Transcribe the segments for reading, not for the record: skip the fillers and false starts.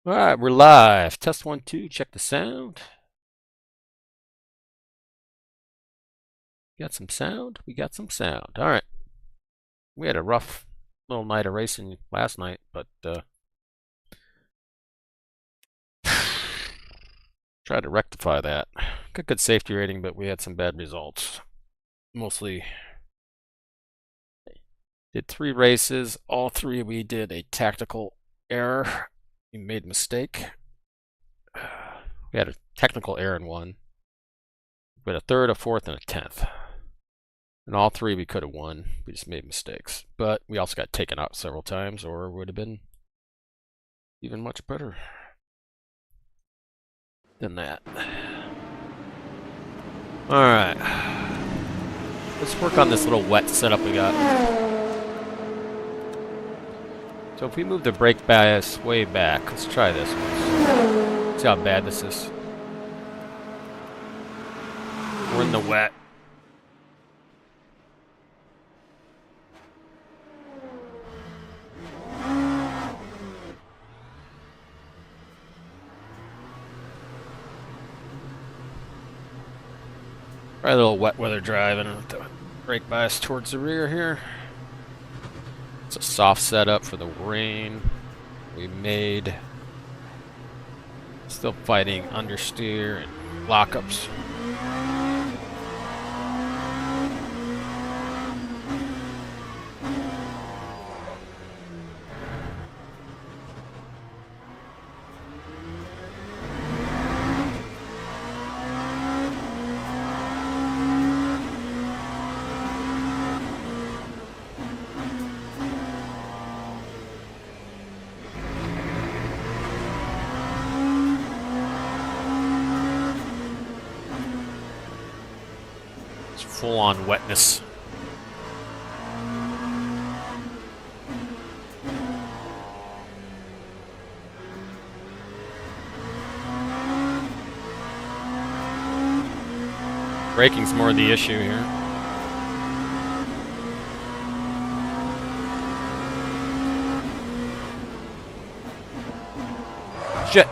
Alright, we're live. Test 1, 2, check the sound. Got some sound? We got some sound. Alright. We had a rough little night of racing last night, but tried to rectify that. Got good safety rating, but we had some bad results. Mostly did 3 races. All 3 we did a tactical error. We made a mistake. We had a technical error in 1. We had a 3rd, a 4th, and a 10th. And all 3 we could have won. We just made mistakes. But we also got taken out several times, or it would have been even much better than that. Alright. Let's work on this little wet setup we got. So if we move the brake bias way back, let's try this one. See how bad this is. We're in the wet. Try a little wet weather driving with the brake bias towards the rear here. It's a soft setup for the rain we made. Still fighting understeer and lockups. Full-on wetness. Braking's more the issue here. Shit.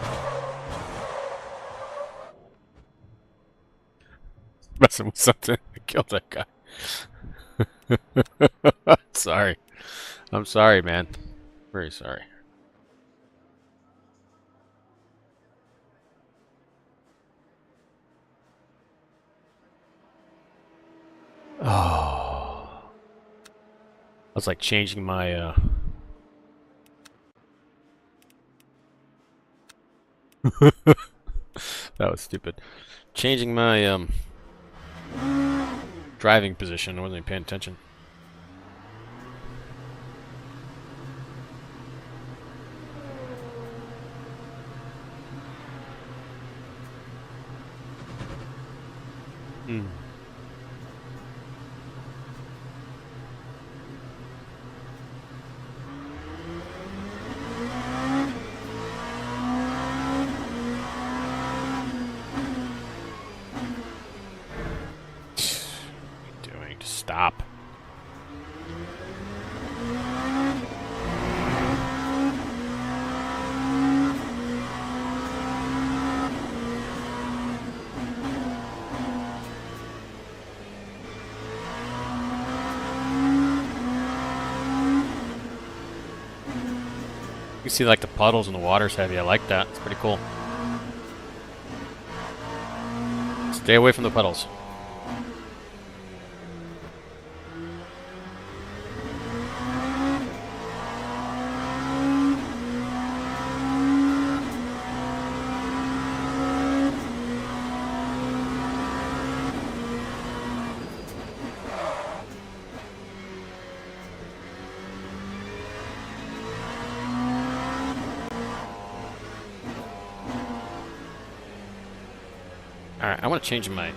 Messing with something. I killed that guy. Sorry. I'm sorry, man. Very sorry. Oh. I was like changing my that was stupid. Changing my driving position. I wasn't even paying attention. Stop. You see like the puddles and the water's heavy. I like that. It's pretty cool. Stay away from the puddles. Alright, I want to change my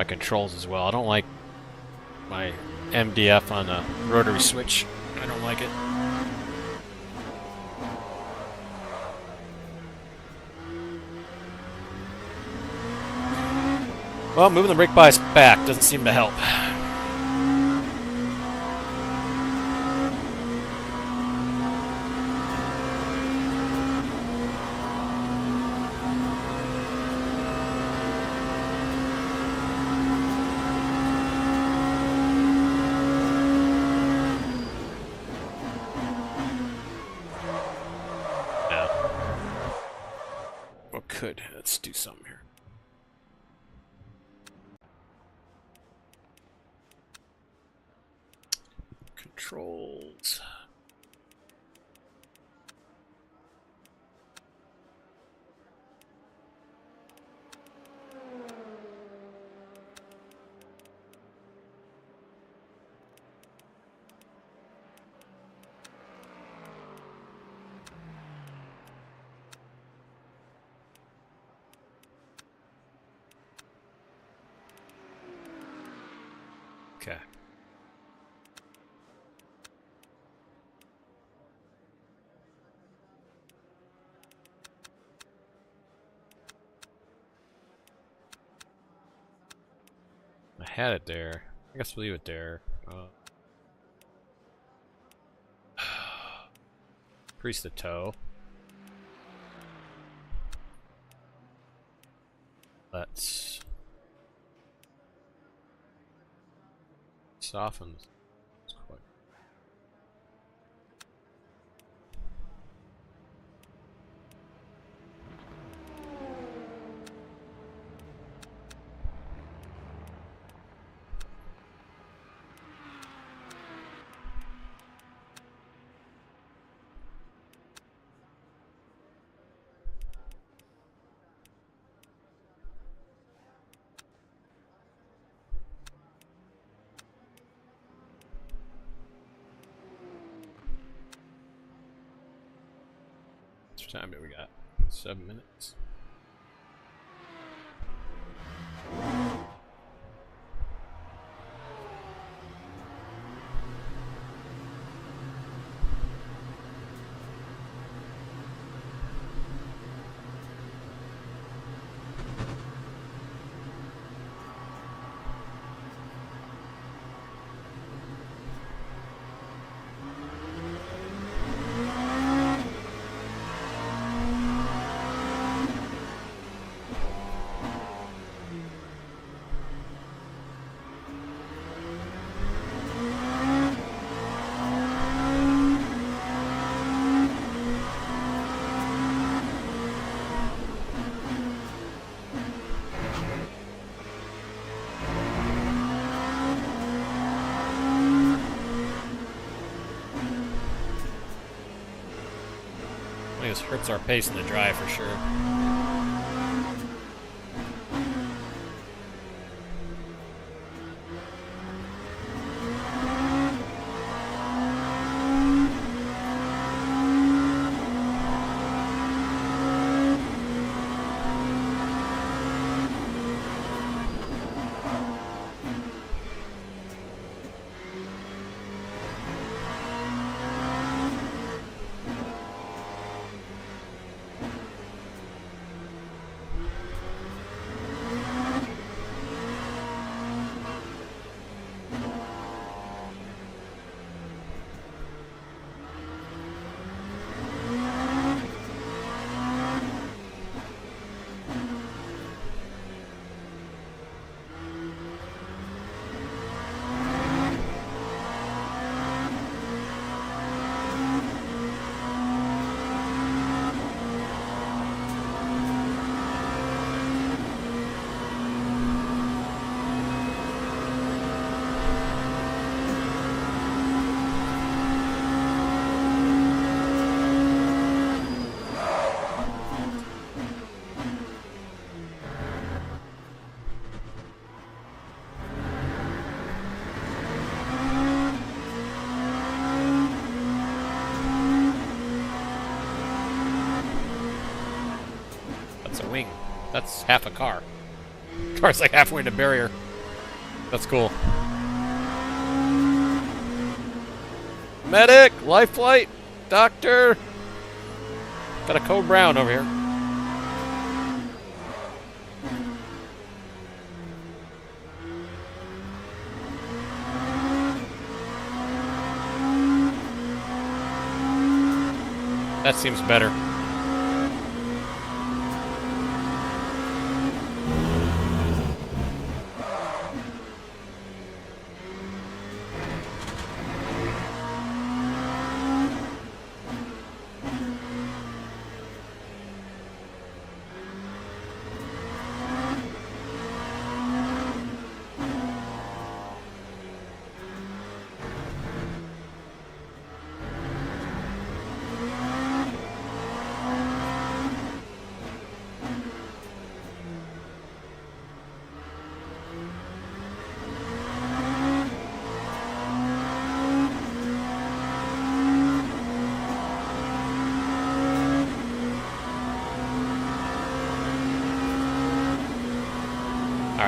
controls as well. I don't like my MDF on a rotary switch. I don't like it. Well, moving the brake bias back doesn't seem to help. could. Let's do something here. Controls. Okay. I had it there. I guess we'll leave it there. Increase the toe. Let's soften. How much time do we got? 7 minutes. This hurts our pace in the drive for sure. Wing. That's half a car. Car's like halfway in the barrier. That's cool. Medic! Life flight! Doctor! Got a Code Brown over here. That seems better.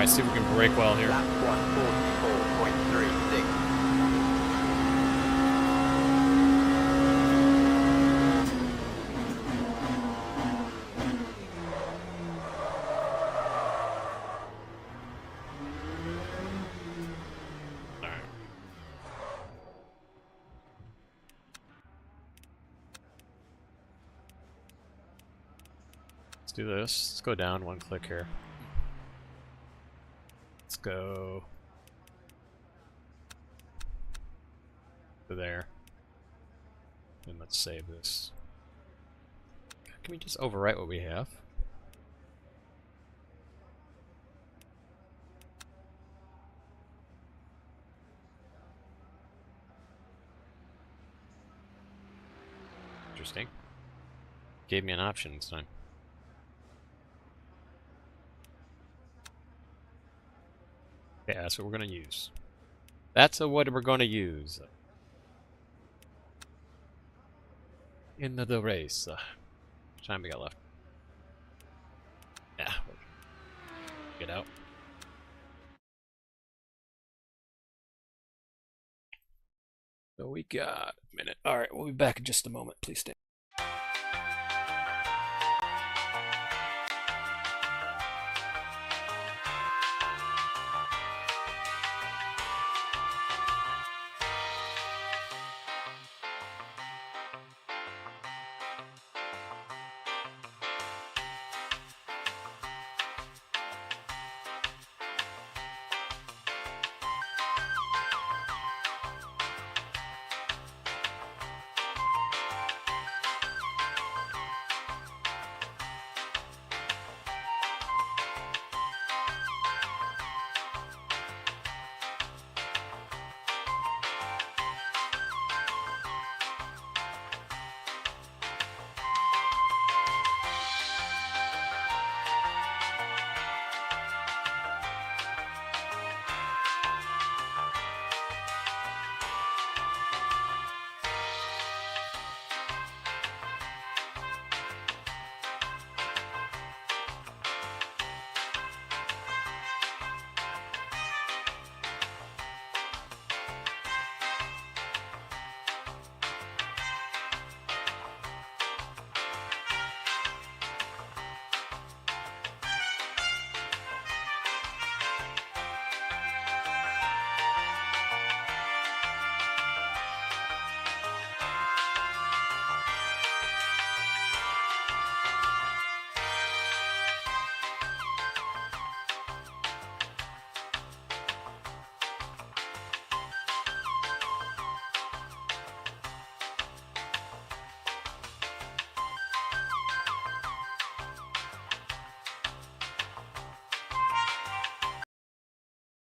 Alright, see if we can brake well here. Lap 144.36. Let's do this. Let's go down one click here. Let's go to there. And let's save this. Can we just overwrite what we have? Interesting. Gave me an option this time. Okay, that's what we're going to use. That's what we're going to use in the race. How much time we got left? Yeah, get out. So we got a minute. All right, we'll be back in just a moment. Please stay.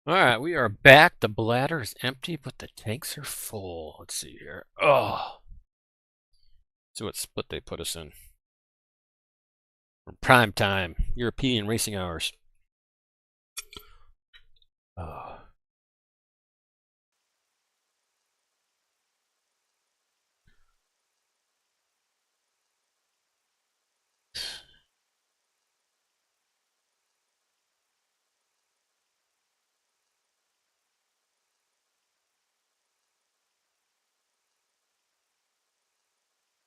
Alright, we are back. The bladder is empty, but the tanks are full. Let's see here. Oh. See what split they put us in. Prime time. European racing hours. Oh.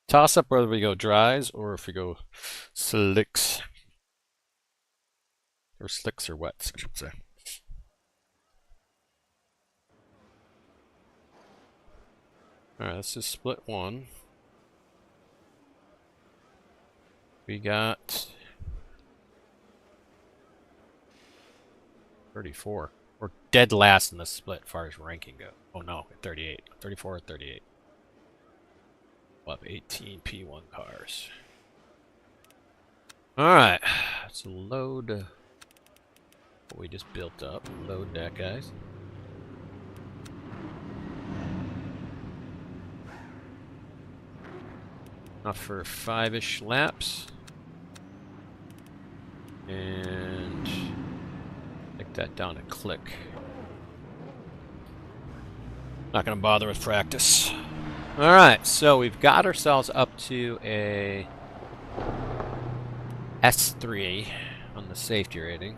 Toss up whether we go dries or if we go slicks. Or slicks or wets, I should say. Alright, let's just split one. We got 34. We're dead last in the split as far as ranking go. Oh no, 38. 34 or 38. We'll have 18 P1 cars. Alright, let's load what we just built up. Load that, guys. Enough for 5-ish laps. And take that down a click. Not gonna bother with practice. Alright, so we've got ourselves up to a S3 on the safety rating.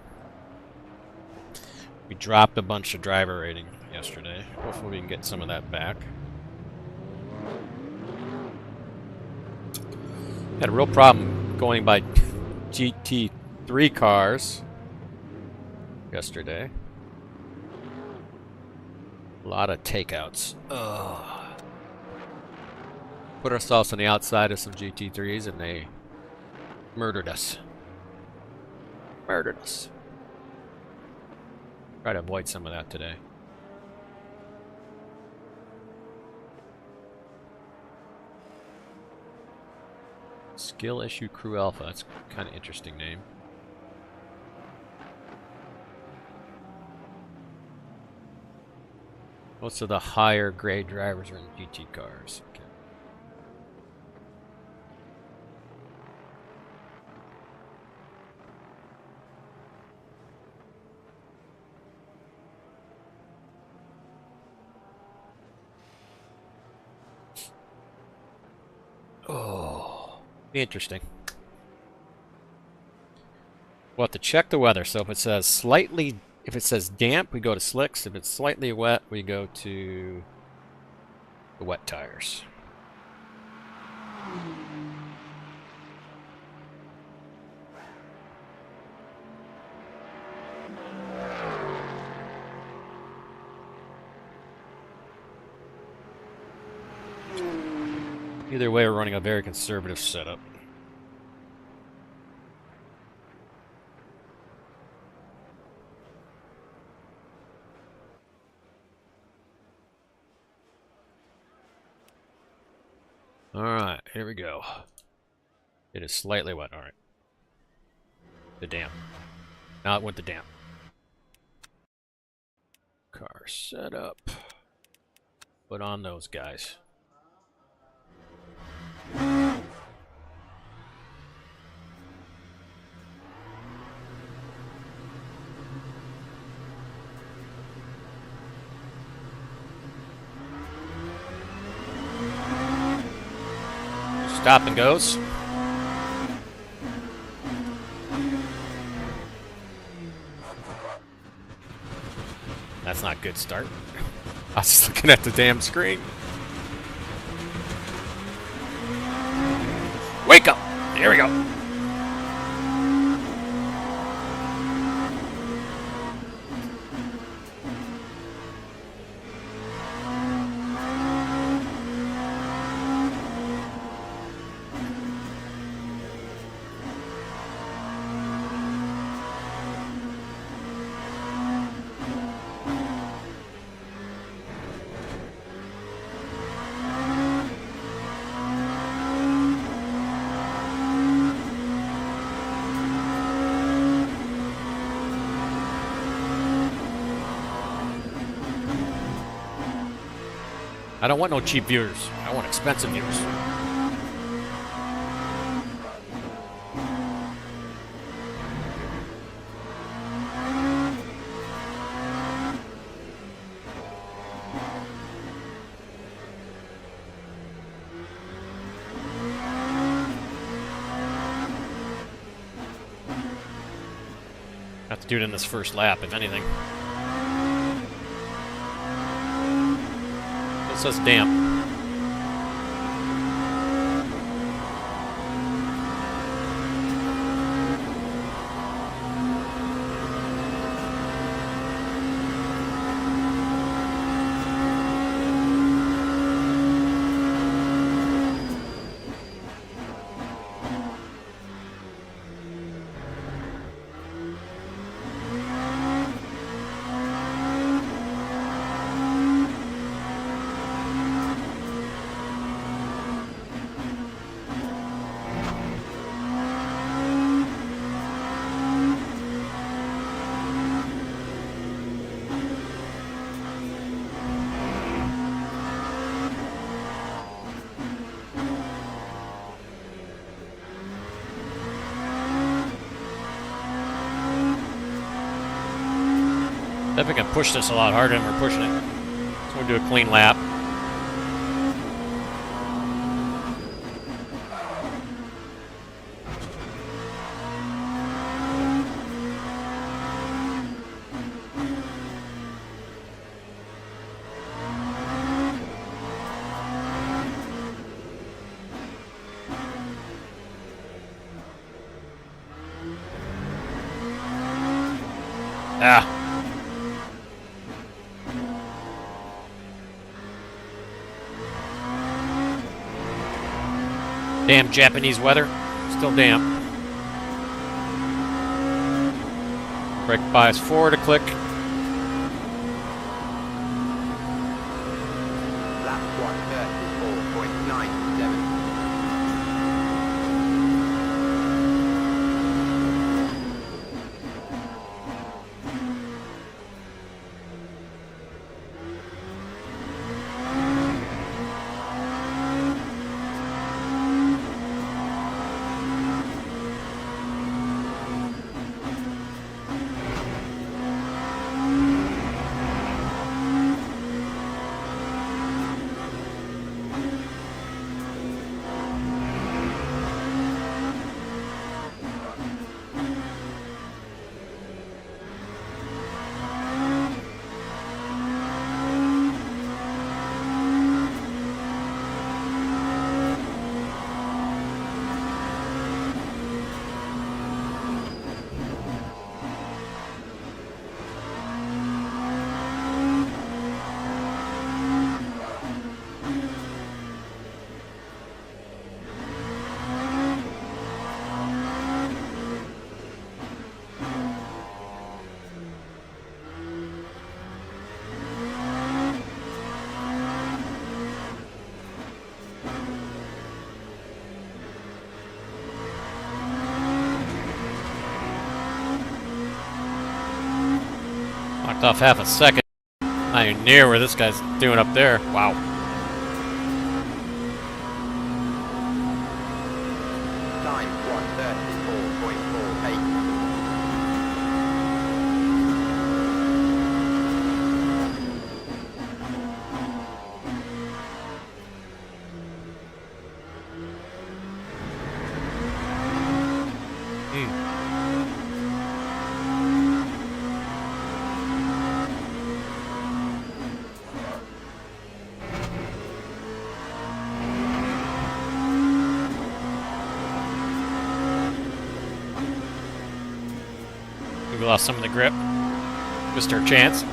We dropped a bunch of driver rating yesterday. Hopefully we can get some of that back. Had a real problem going by GT3 cars yesterday. A lot of takeouts. Ugh. Put ourselves on the outside of some GT3s and they murdered us. Murdered us. Try to avoid some of that today. Skill Issue Crew Alpha. That's a kind of interesting name. Most of the higher grade drivers are in GT cars. Okay. Oh, interesting. We'll have to check the weather. So if it says slightly, if it says damp, we go to slicks. If it's slightly wet, we go to the wet tires. Either way, we're running a very conservative setup. Alright, here we go. It is slightly wet, alright. The damp. Now it went to damp. Car setup. Put on those guys. Stop and goes. That's not a good start. I was just looking at the damn screen. Wake up! Here we go. I don't want no cheap viewers. I want expensive viewers. Have to do it in this first lap, if anything. It says damp. Definitely can push this a lot harder than we're pushing it. So we'll do a clean lap. Ah. Damn Japanese weather. Still damp. Brake bias forward a click. Lap 134.97. Knocked off half a second. Not even near where this guy's doing up there. Wow. Time 134.48. We lost some of the grip. Missed our chance.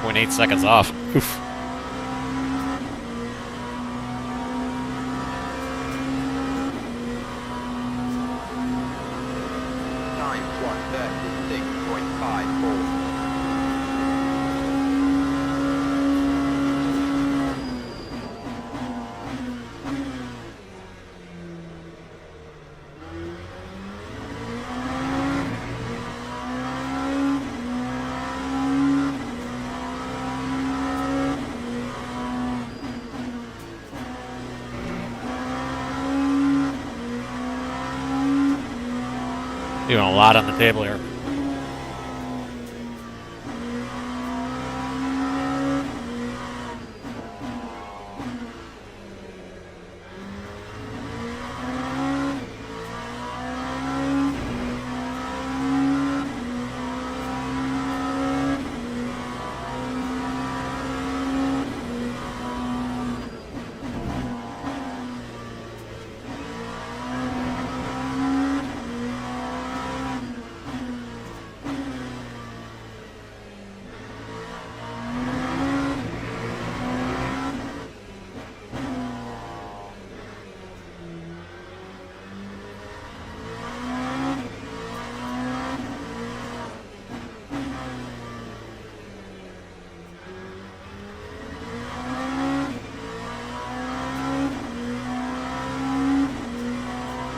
.8 seconds off. Oof. Time 136.54. Doing a lot on the table here.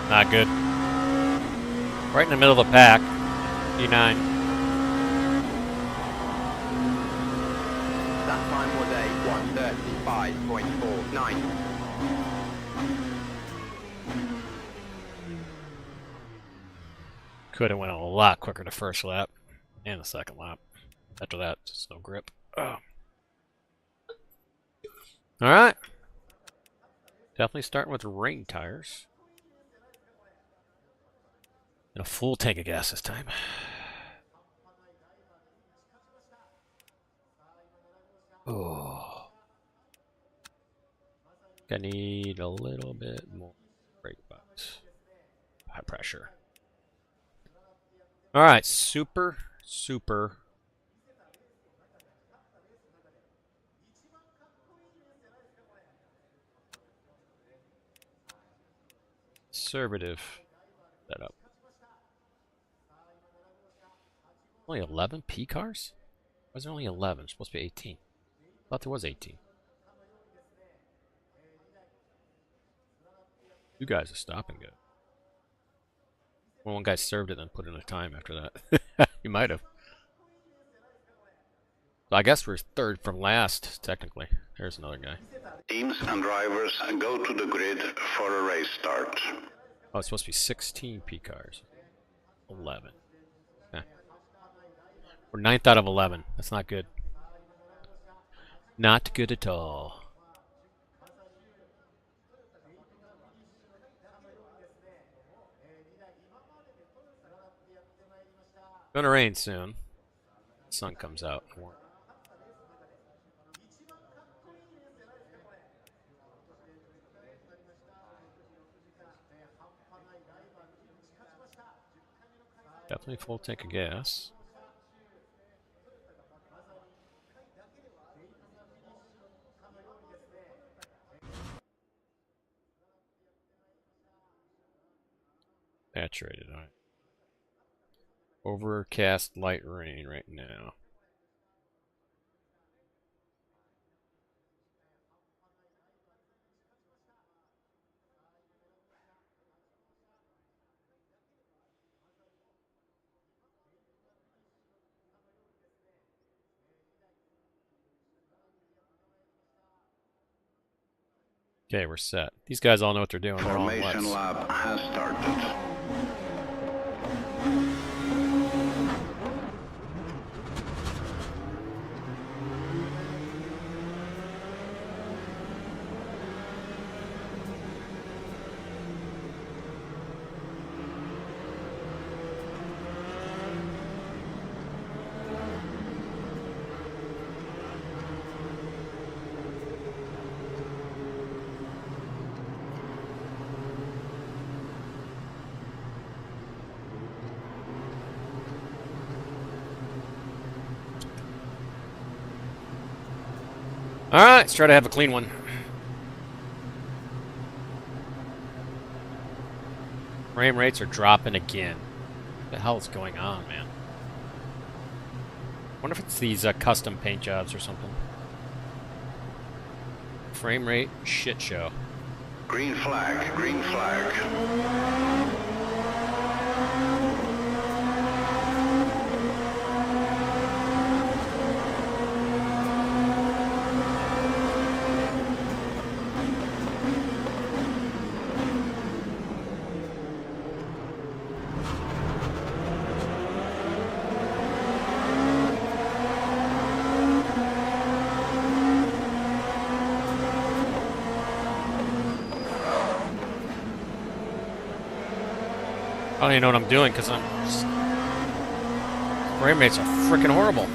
Not good. Right in the middle of the pack. E9. That time was a 1:35.49. Could have went a lot quicker the first lap and the second lap. After that, just no grip. Oh. All right. Definitely starting with rain tires. And a full tank of gas this time. Oh. I need a little bit more brake box. High pressure. All right, super conservative setup. Only 11 P cars? Why is there only 11? It's supposed to be 18. I thought there was 18. You guys are stopping good. Well, one guy served it and then put in a time after that. You might have. So I guess we're third from last, technically. There's another guy. Teams and drivers go to the grid for a race start. Oh, it's supposed to be 16 P cars. 11. Eh. We're 9th out of 11. That's not good. Not good at all. Gonna rain soon. The sun comes out. Definitely full tank of gas. Saturated, alright. Overcast light rain right now. Okay, we're set. These guys all know what they're doing. They're all in Formation wets. lap has started. Alright, let's try to have a clean one. Frame rates are dropping again. What the hell is going on, man? Wonder if it's these custom paint jobs or something. Frame rate shit show. Green flag, green flag. I don't even know what I'm doing because I'm just... Frame rates are freaking horrible.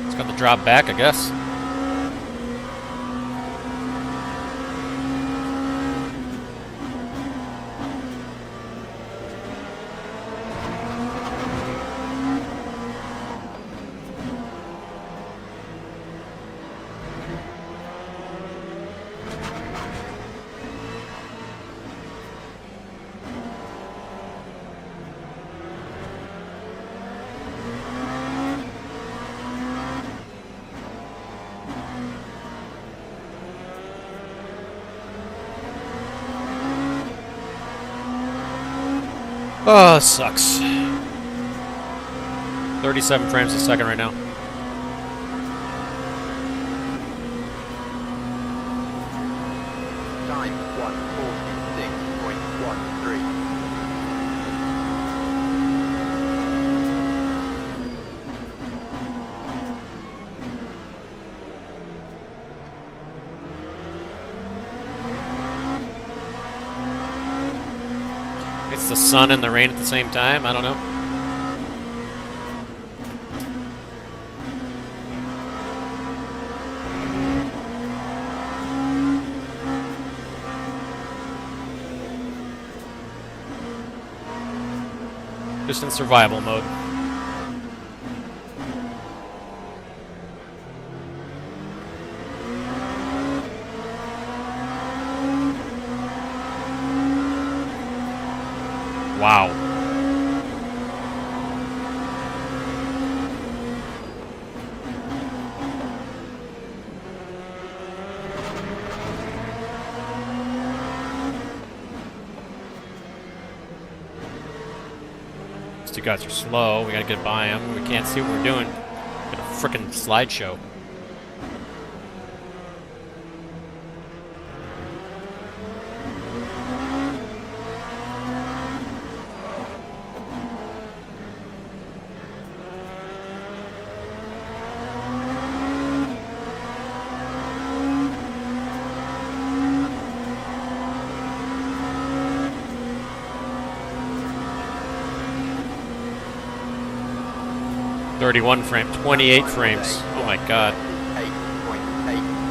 It's got to drop back, I guess. Oh, sucks. 37 frames a second right now. Time 146.13. It's the sun and the rain at the same time. I don't know. Just in survival mode. Wow. These two guys are slow. We gotta get by them. We can't see what we're doing. Got a frickin' slideshow. .31 frame, 28 frames. Oh my god. 8.86.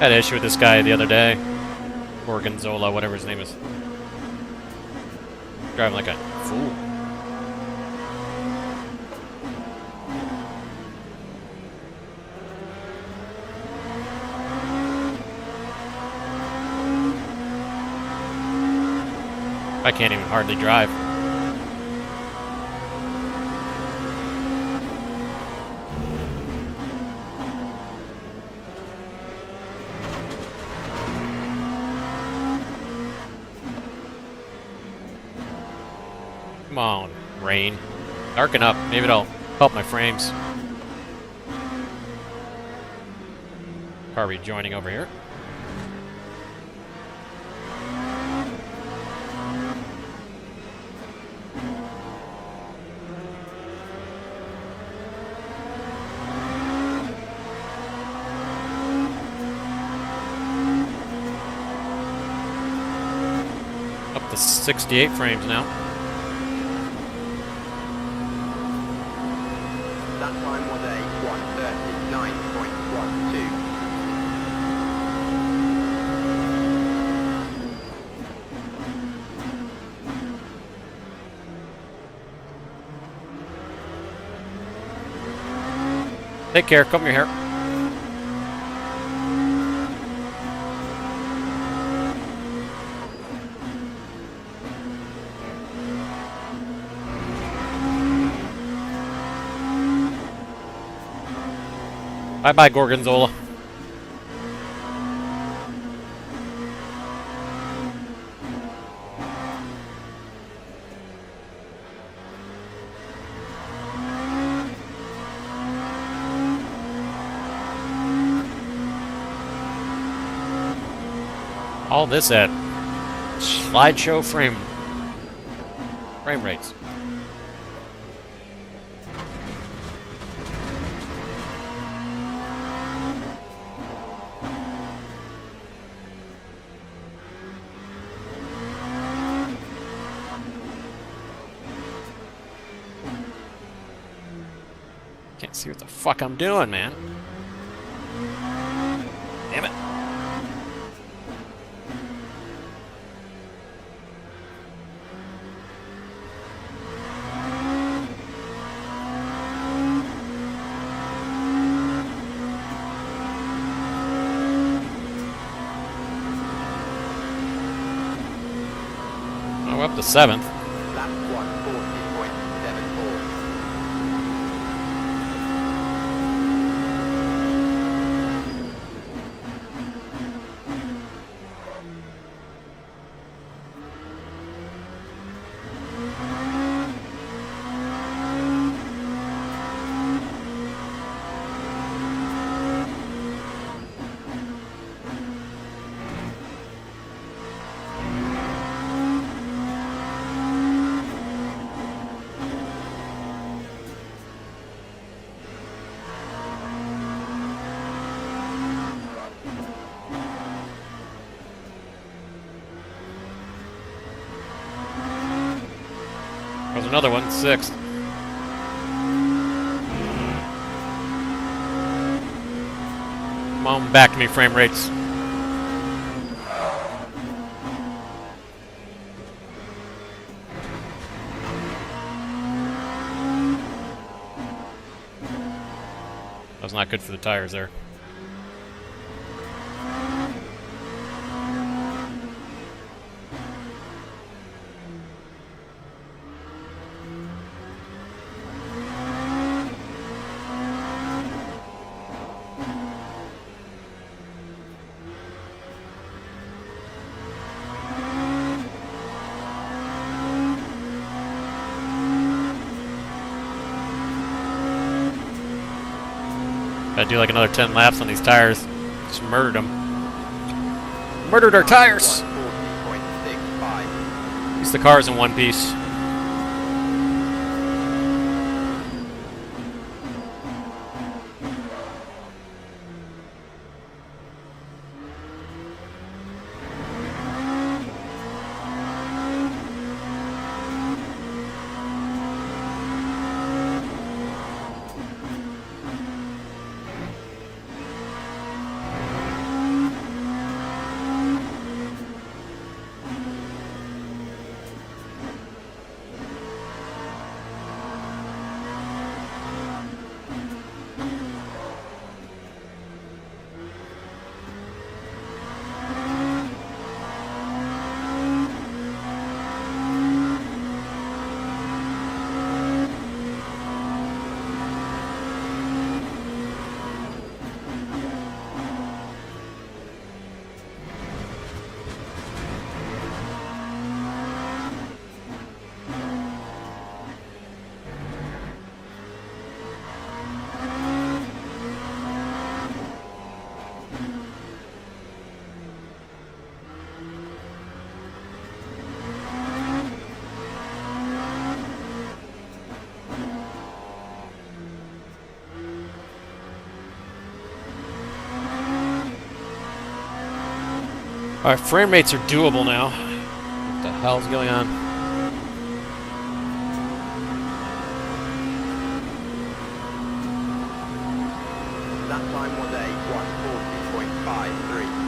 Had an issue with this guy the other day. Gorgonzola, whatever his name is. Driving like a fool. I can't even hardly drive. Come on, rain. Darken up. Maybe it'll help my frames. Car rejoining over here. Up to 68 frames now. That time was a 139.12. Take care. Comb your hair. Bye-bye, Gorgonzola. All this at slideshow frame rates. Can't see what the fuck I'm doing, man. Damn it. We're up to 7th. Lap 140.74. There's another one, 6th. Come on, back to me, frame rates. That was not good for the tires there. Gotta do like another 10 laps on these tires. Just murdered them. Murdered our tires! 140.65. At least the car's in one piece. Our frame rates are doable now. What the hell's going on? That time was a 140.53.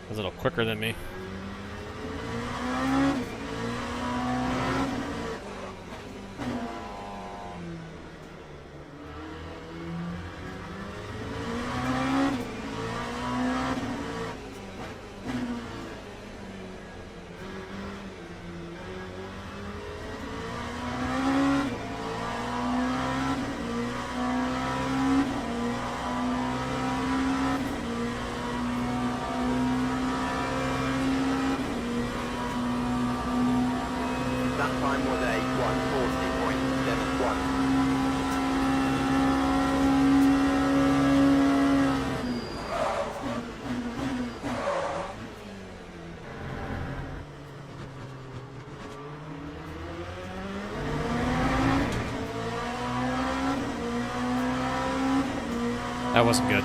He's a little quicker than me. That wasn't good.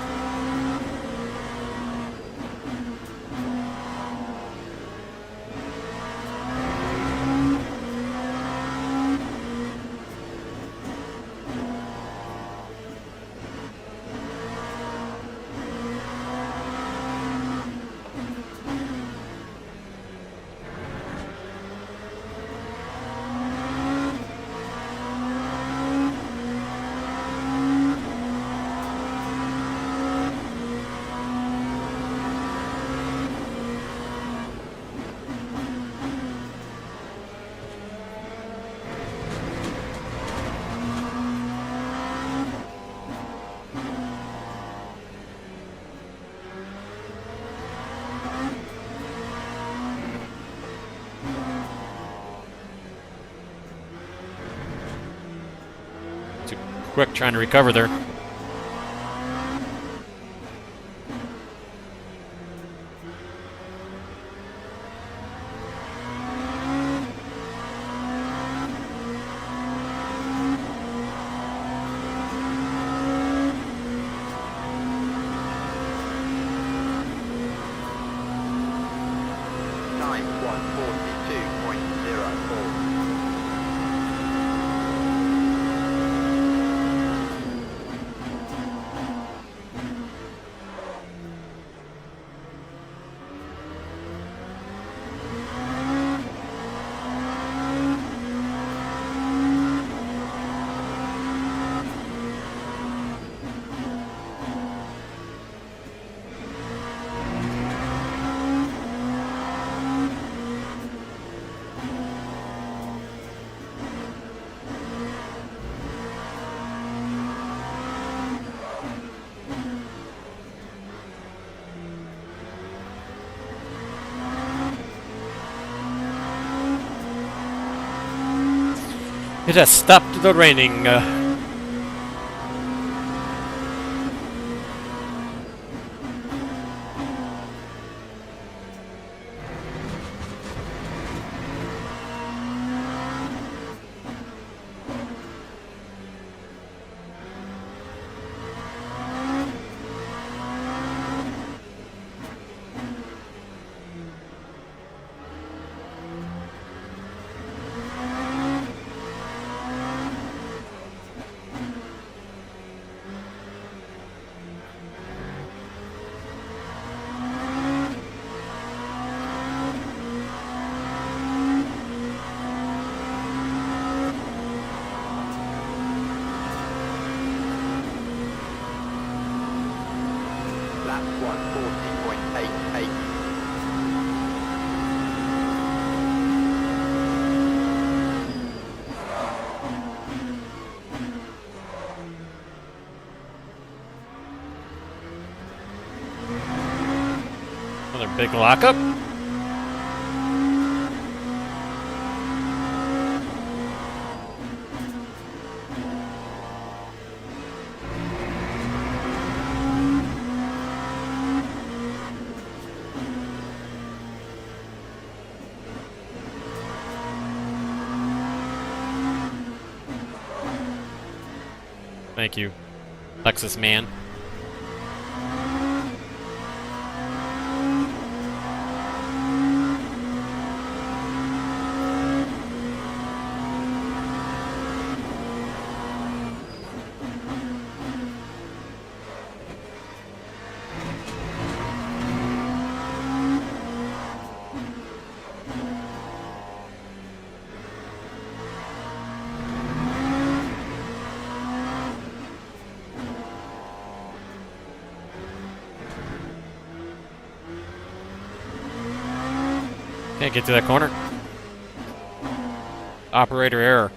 Too quick trying to recover there. Time 1:42.04. It has stopped the raining. Lap 1:40.88. Another big lockup. Thank you, Lexus man. Can't get to that corner. Operator error.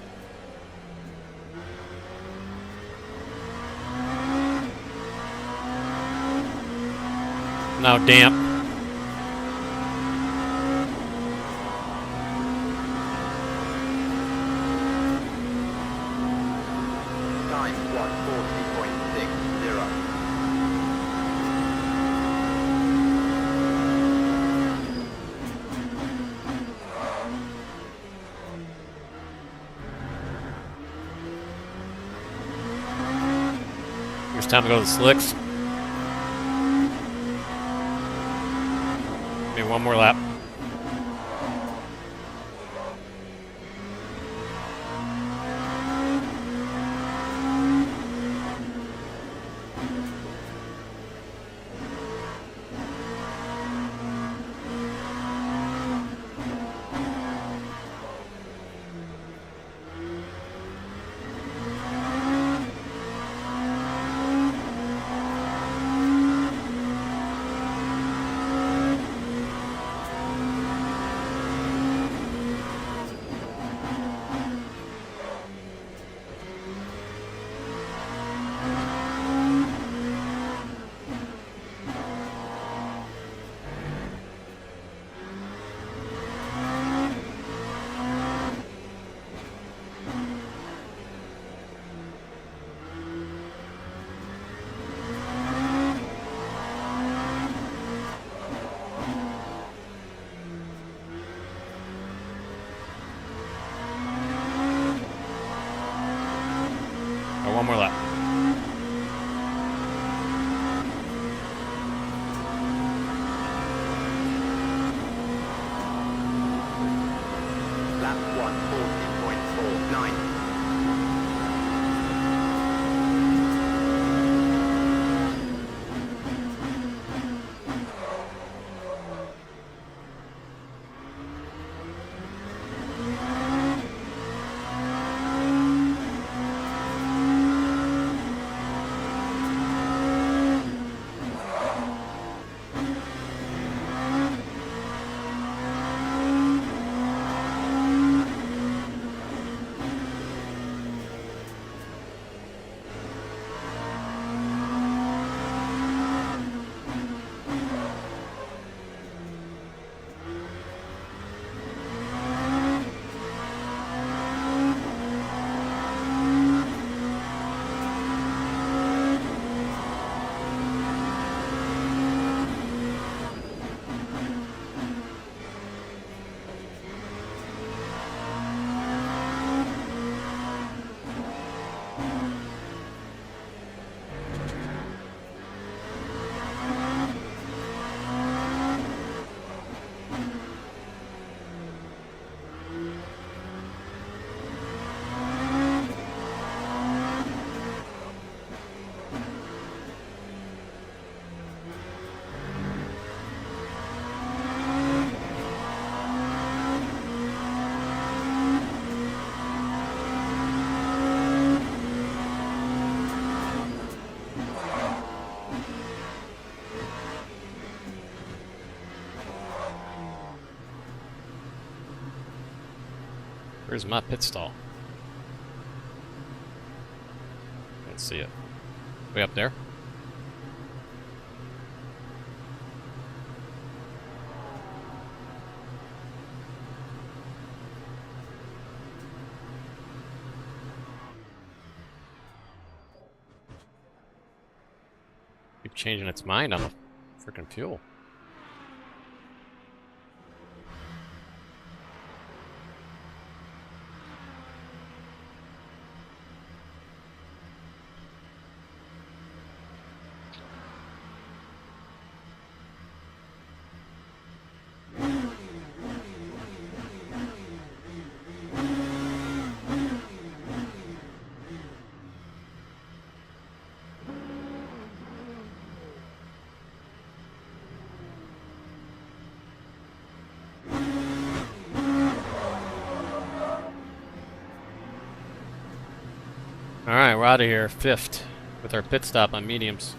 Now damp. Time 1:40.60. Here's time to go to the slicks. Okay, one more lap. Oh, one more lap. Lap 140.49. Where's my pit stall? Can't see it. Way up there? Keep changing its mind on the freaking fuel. Alright, we're out of here. 5th with our pit stop on mediums.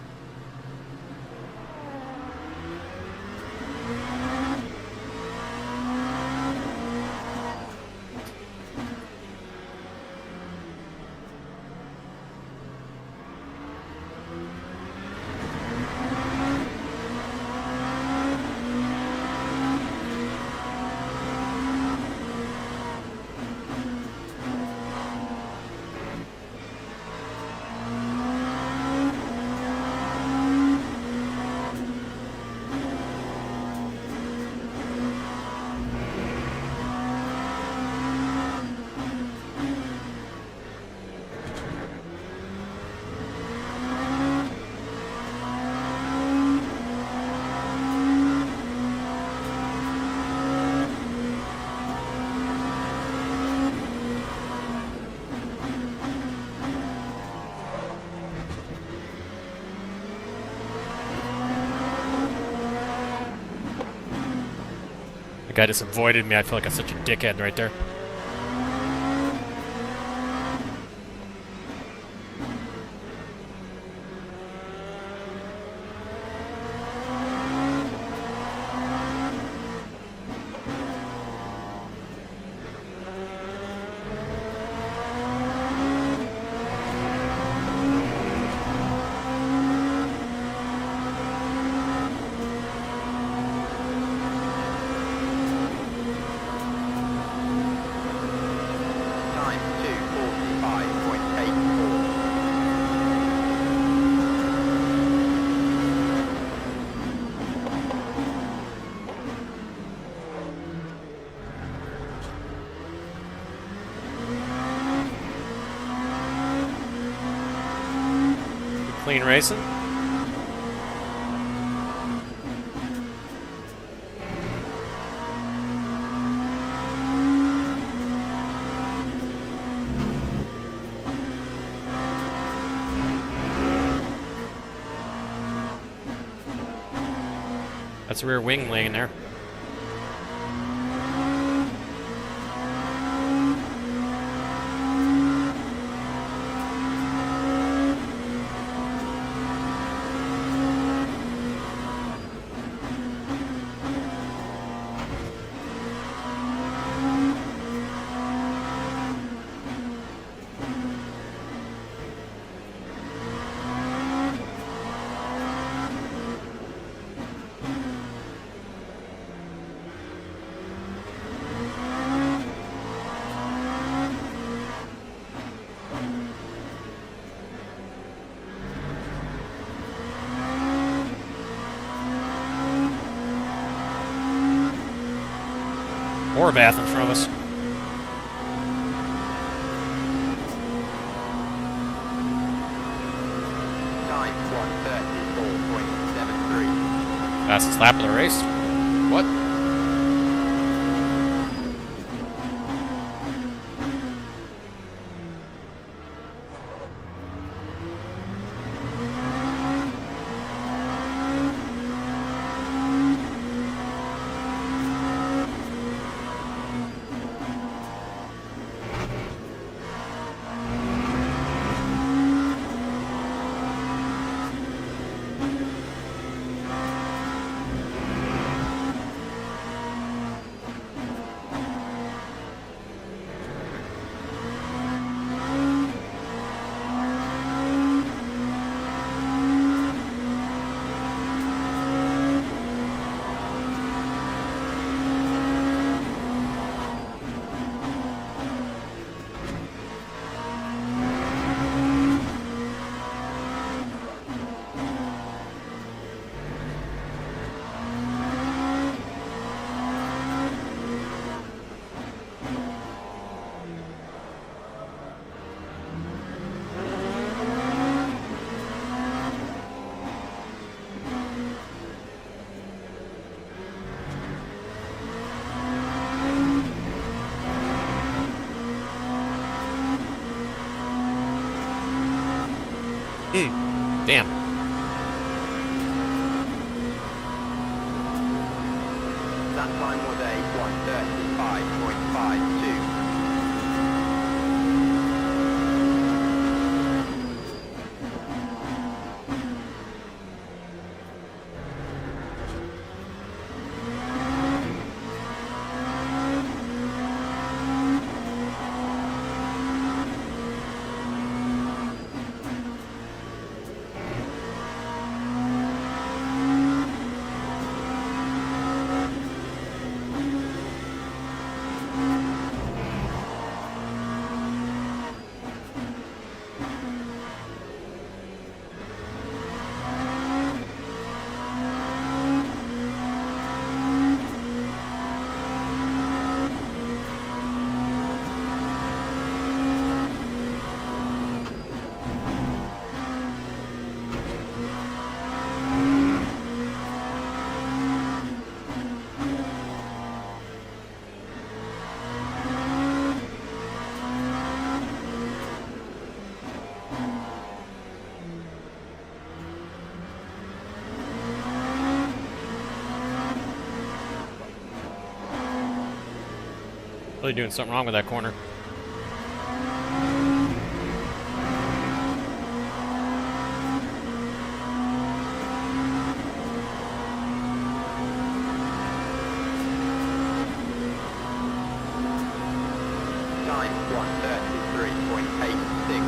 The guy just avoided me. I feel like I'm such a dickhead right there. Time 2:45.84. Clean racing. That's a rear wing laying there. More bath in front of us. Time 1:34.73. Fastest lap of the race. What? Damn. That time was a 1:35.52. Really doing something wrong with that corner. Time 1:33.86.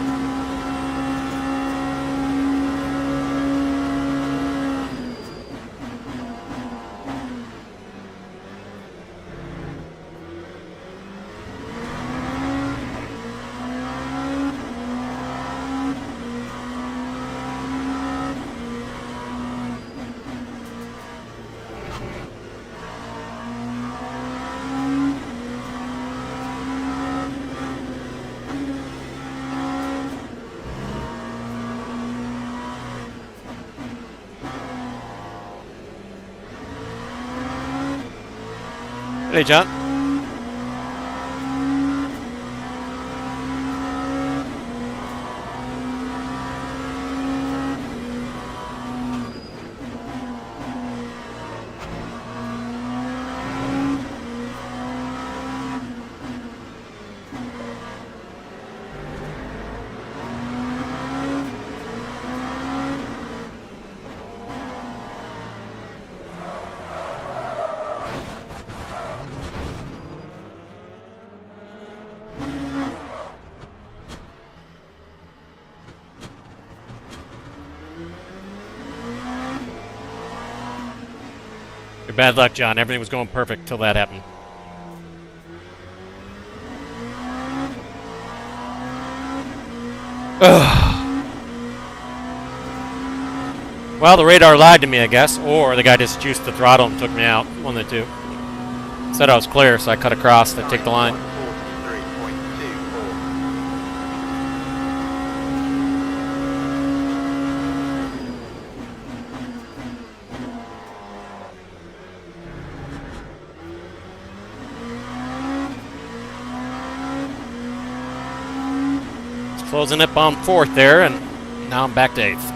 Hey, John. Your bad luck, John. Everything was going perfect till that happened. Ugh. Well, the radar lied to me, I guess, or the guy just juiced the throttle and took me out. One of the two. Said I was clear, so I cut across to take the line. 1:43.24. Closing up on 4th there, and now I'm back to 8th.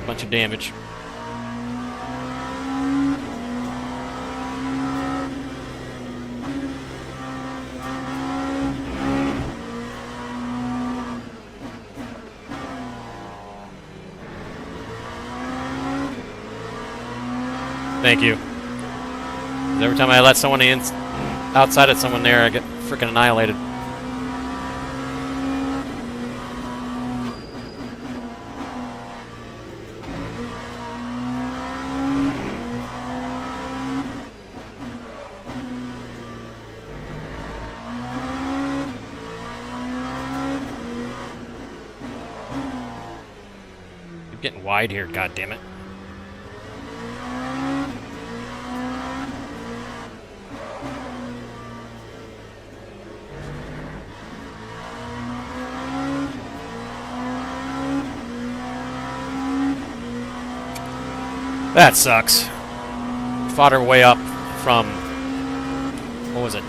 Bunch of damage. Thank you. 'Cause every time I let someone in, outside of someone there, I get freaking annihilated. Keep getting wide here, god damn it. That sucks. Fought our way up from, what was it,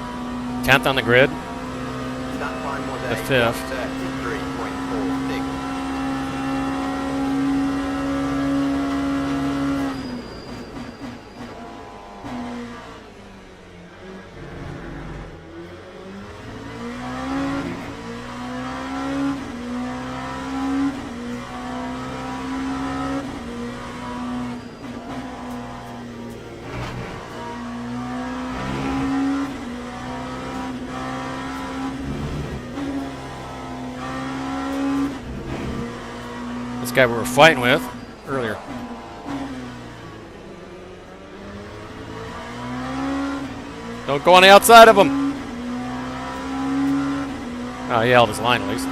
10th on the grid? That time was The a 5th. 1:33.46. This guy we were fighting with earlier. Don't go on the outside of him. Oh, he held his line at least.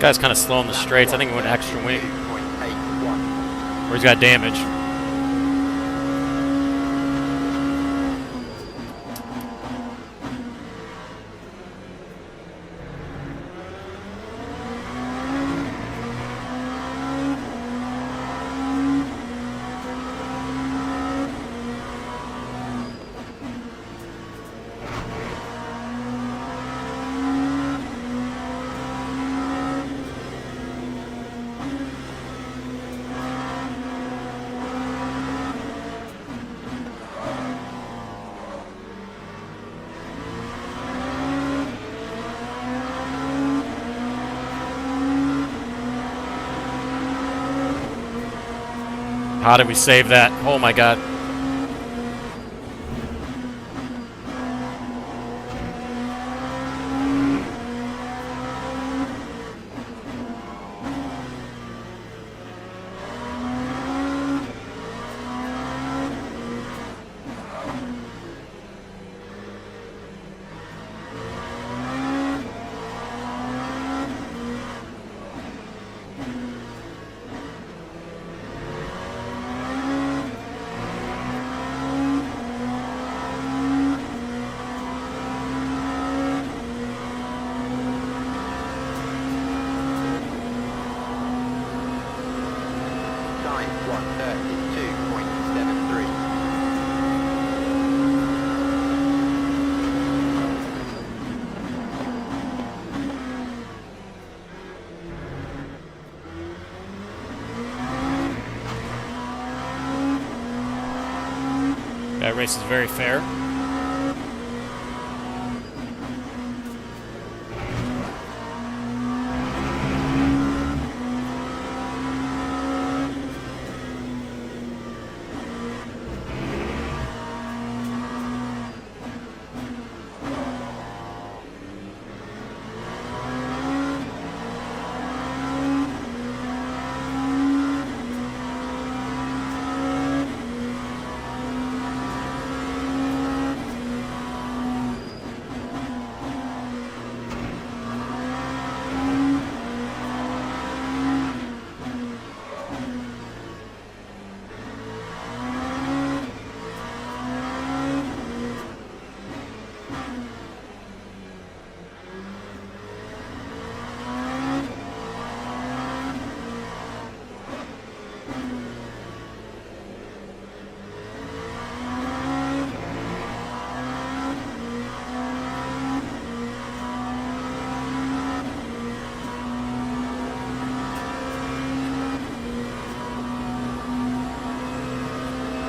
guy's kind of slow in the straights. I think he went extra wing. 2.81. Or he's got damage. How did we save that? Oh my god. Time 132.73. That race is very fair.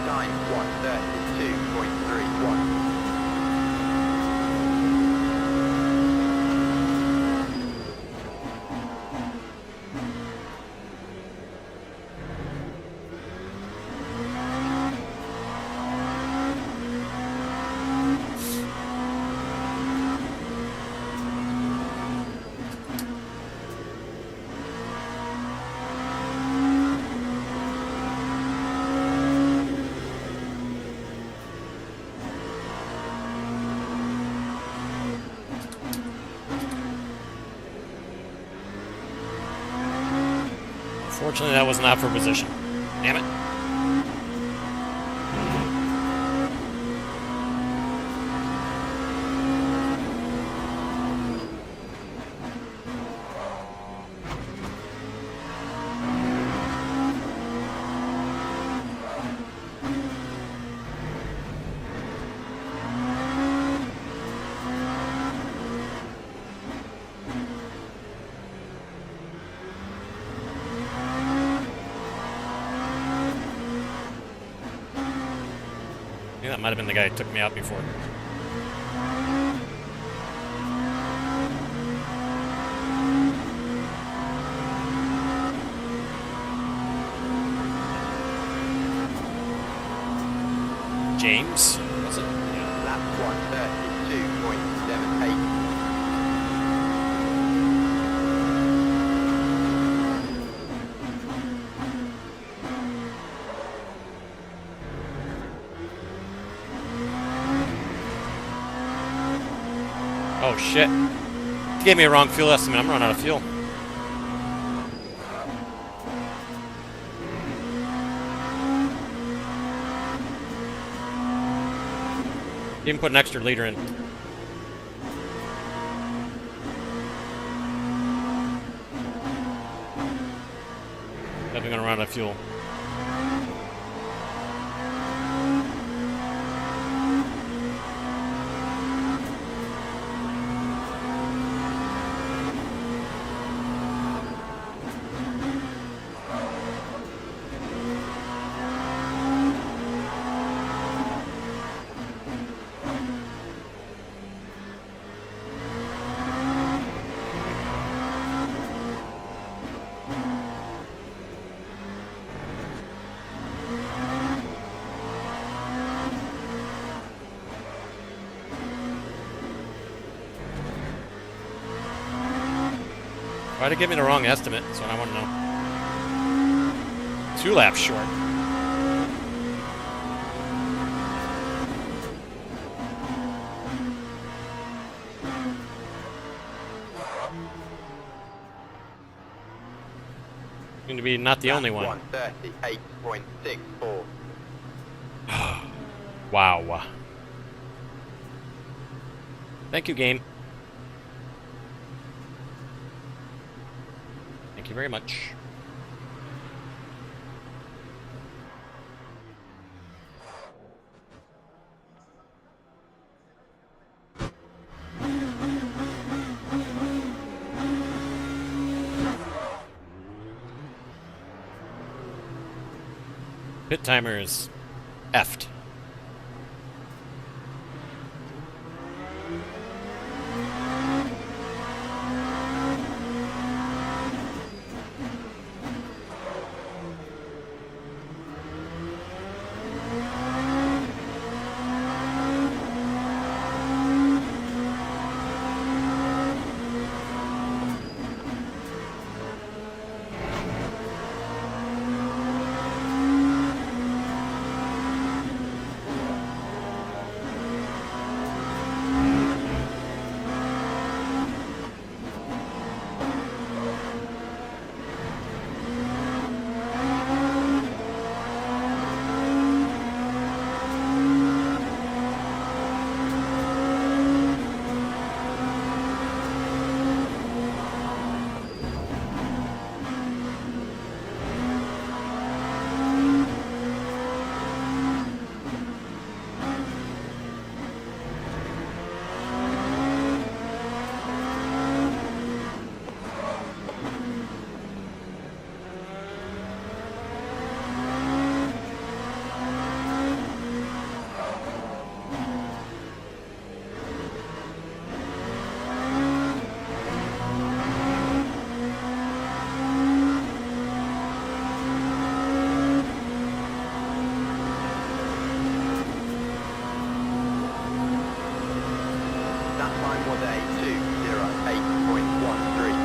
Time 132.31. Fortunately, that was not for position. Damn it. Yeah, that might have been the guy who took me out before. James? Was it? Yeah. Lap 132.78. Oh shit. He gave me a wrong fuel estimate. I'm running out of fuel. Even put an extra liter in. Definitely gonna run out of fuel. Why'd it give me the wrong estimate? That's what I want to know. 2 laps short. Seem to be not the only one. 138.64. Wow. Thank you, game. Thank you very much. Pit timer is effed. That time was a 208.13.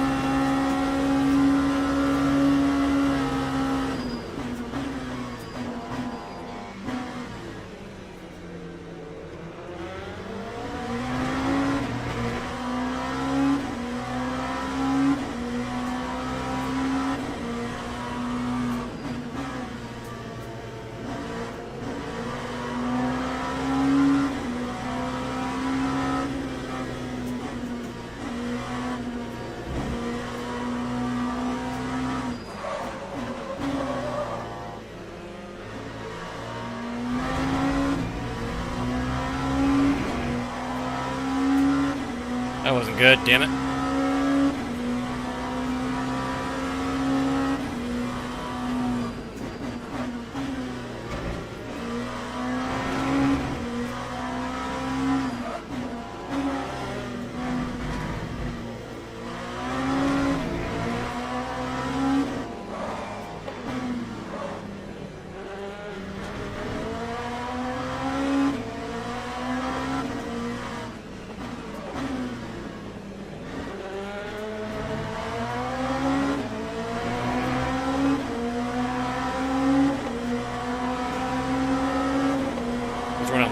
That wasn't good, damn it.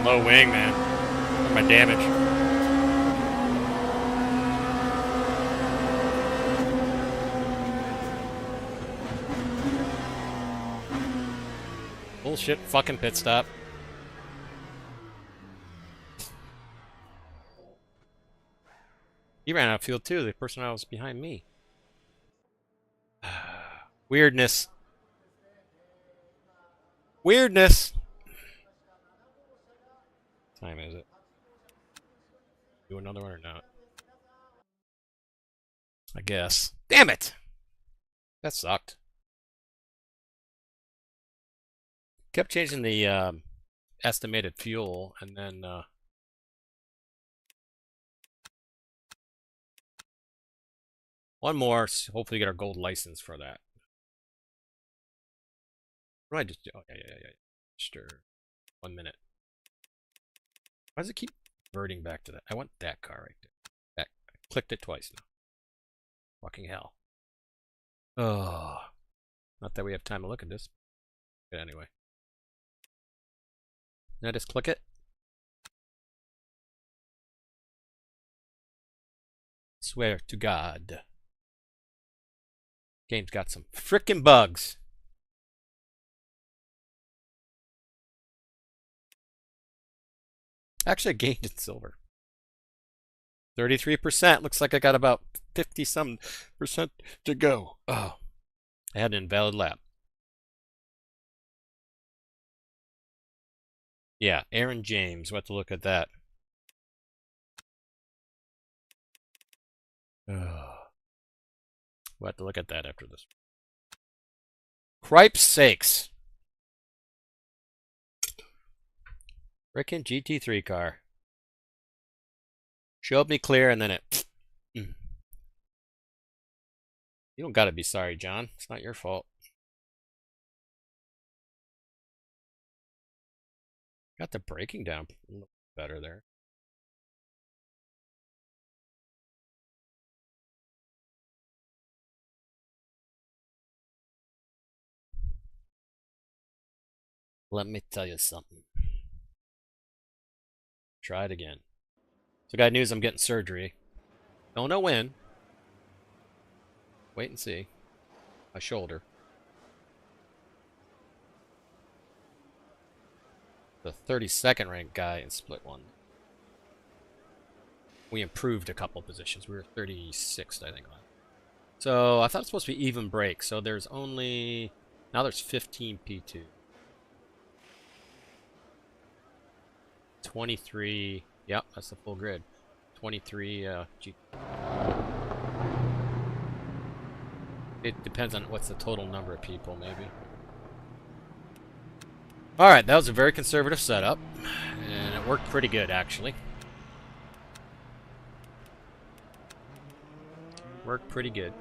Low wing, man. Look at my damage. Bullshit fucking pit stop. He ran out of fuel too. The person that was behind me. Weirdness. Weirdness. What time is it? Do another one or not? I guess. Damn it! That sucked. Kept changing the estimated fuel, and then one more. Hopefully, get our gold license for that. What do I just do? Oh, yeah. Sure. 1 minute. Why does it keep reverting back to that? I want that car right there. That. I clicked it twice now. Fucking hell. Oh. Not that we have time to look at this. But anyway. Can I just click it? Swear to God. Game's got some frickin' bugs. Actually, I gained in silver. 33%. Looks like I got about 50-some% to go. Oh. I had an invalid lap. Yeah, Aaron James. We'll have to look at that. We'll have to look at that after this. Cripe's sakes. Frickin' GT3 car. Showed me clear and then it... You don't gotta be sorry, John. It's not your fault. Got the braking down a little better there. Let me tell you something. Try it again. So got news, I'm getting surgery. Don't know when. Wait and see. My shoulder. The 32nd ranked guy in split one. We improved a couple positions. We were 36th, I think. So I thought it was supposed to be even break. So there's only... Now there's 15 P2. 23... Yep, that's the full grid. 23 G... It depends on what's the total number of people, maybe. Alright, that was a very conservative setup. And it worked pretty good, actually. Worked pretty good.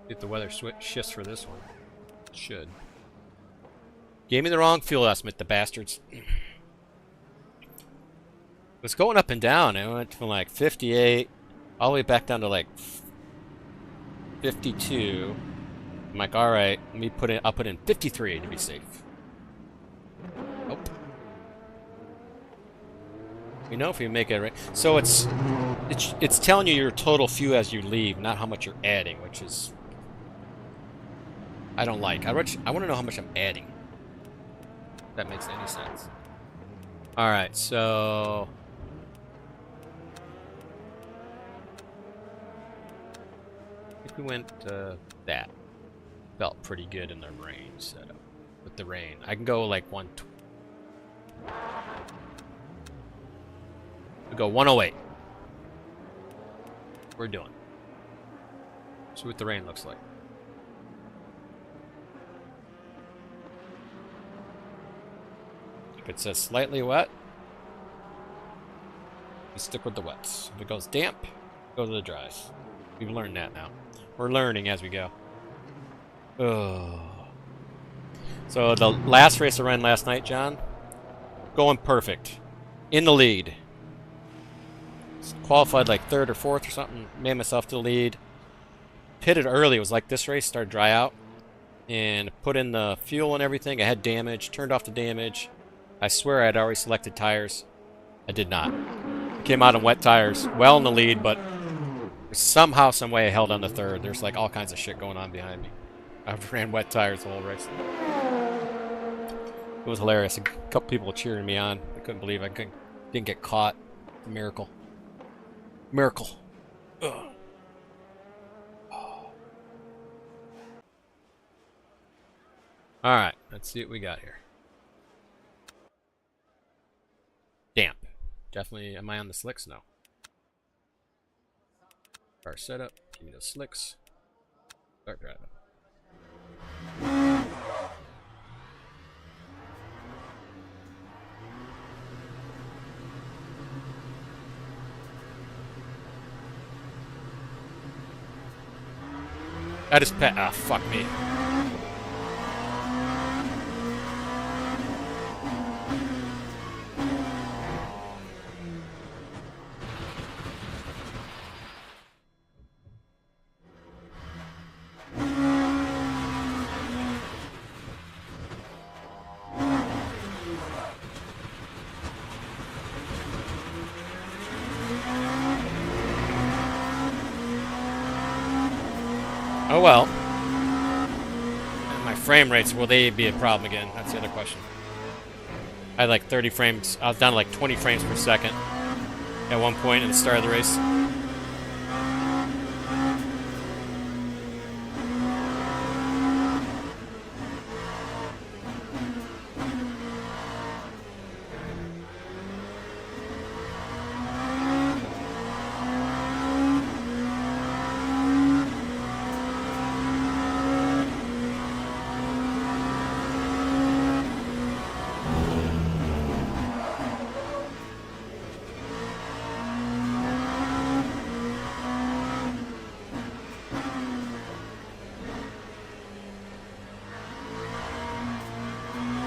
Get the weather shifts for this one. It should. Gave me the wrong fuel estimate, the bastards. It was going up and down. It went from like 58 all the way back down to like 52. I'm like, all right, let me put in. I'll put in 53 to be safe. Nope. You know if you make it right. So it's telling you your total fuel as you leave, not how much you're adding, which is I don't like. I want to know how much I'm adding. If that makes any sense. All right, so. I think we went that. Felt pretty good in the rain setup. With the rain. I can go like 120. We go 108. We're doing. See what the rain looks like. If it says slightly wet, we stick with the wets. If it goes damp, go to the dries. We've learned that now. We're learning as we go. Oh. So the last race I ran last night, John, going perfect. In the lead. Qualified like 3rd or 4th or something. Made myself to the lead. Pitted early. It was like this race started dry out. And put in the fuel and everything. I had damage. Turned off the damage. I swear I had already selected tires. I did not. I came out on wet tires. Well in the lead, but somehow, some way I held on to 3rd. There's like all kinds of shit going on behind me. I ran wet tires the whole race. It was hilarious. A couple people were cheering me on. I couldn't believe I didn't get caught. Miracle. Miracle. Ugh. Alright, let's see what we got here. Damp. Definitely, am I on the slicks? No. Car setup, give me those slicks. Start driving. I just pet. Ah, fuck me. Oh well. And my frame rates, will they be a problem again? That's the other question. I had like 30 frames. I was down to like 20 frames per second at one point at the start of the race.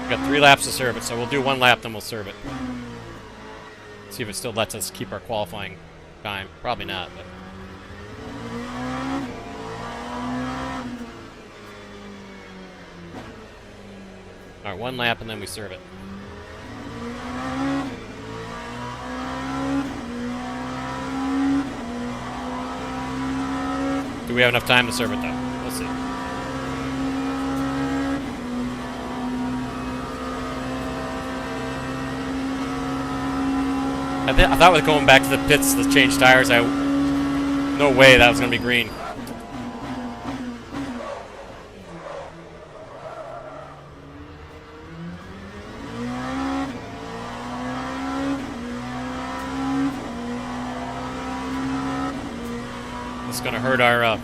We've got 3 laps to serve it, so we'll do 1 lap, then we'll serve it. See if it still lets us keep our qualifying time. Probably not, but... Alright, 1 lap and then we serve it. Do we have enough time to serve it, though? We'll see. I thought with going back to the pits to change tires, no way that was going to be green. It's going to hurt our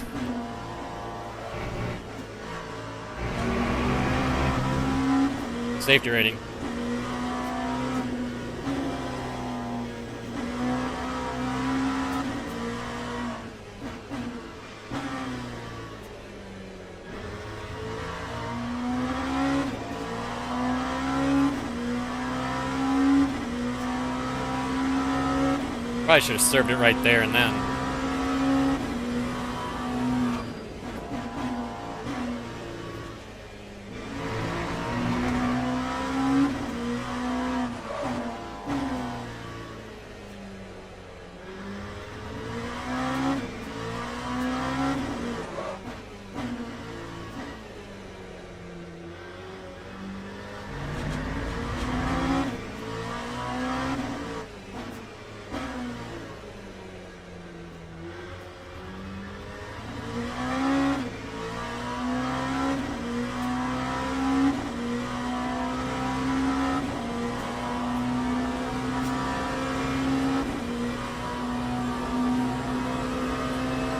safety rating. Probably should have served it right there and then.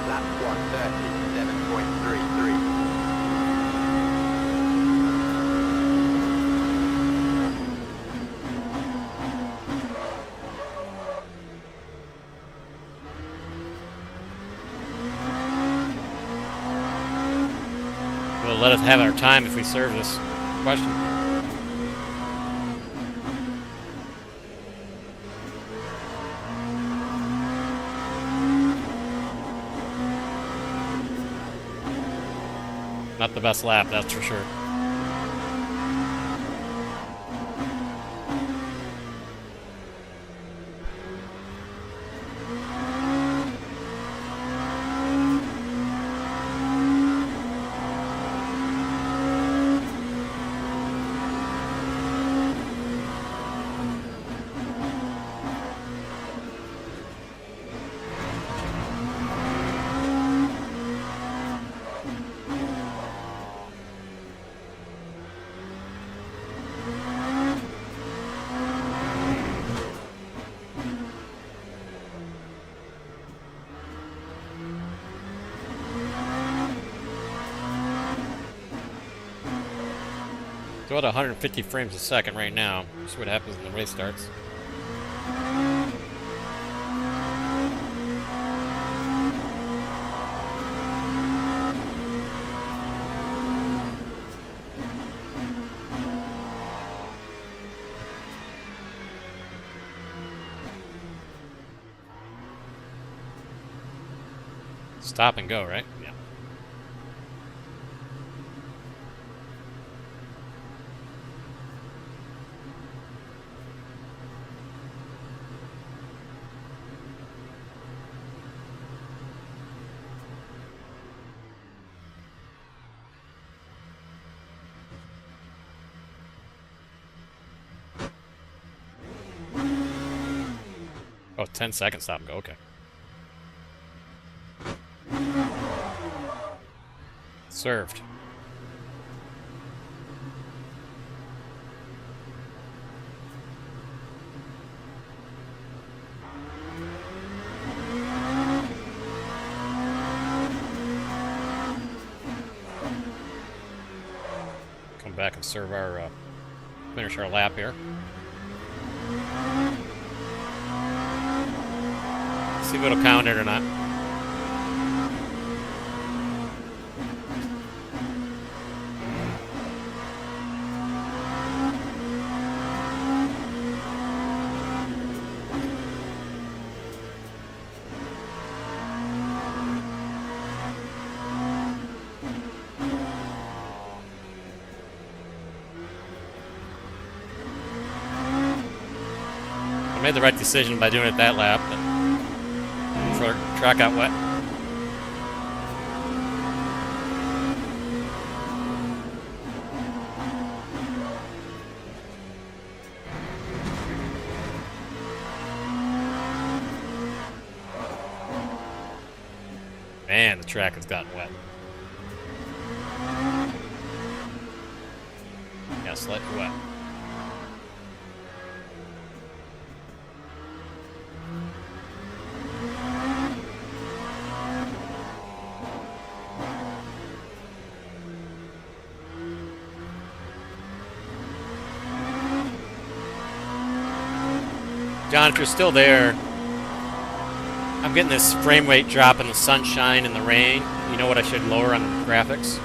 Lap 137.33. Will it let us have our time if we serve this question? Not the best lap, that's for sure. Go at 150 frames a second right now. See what happens when the race starts. Stop and go, right? Yeah. Oh, 10 seconds, stop and go, okay. Served. Come back and serve our, finish our lap here. See if it'll count it or not. I made the right decision by doing it that lap, but before the track got wet. Man, the track has gotten wet. Yeah, slightly wet. John, if you're still there, I'm getting this frame rate drop in the sunshine and the rain. You know what I should lower on the graphics?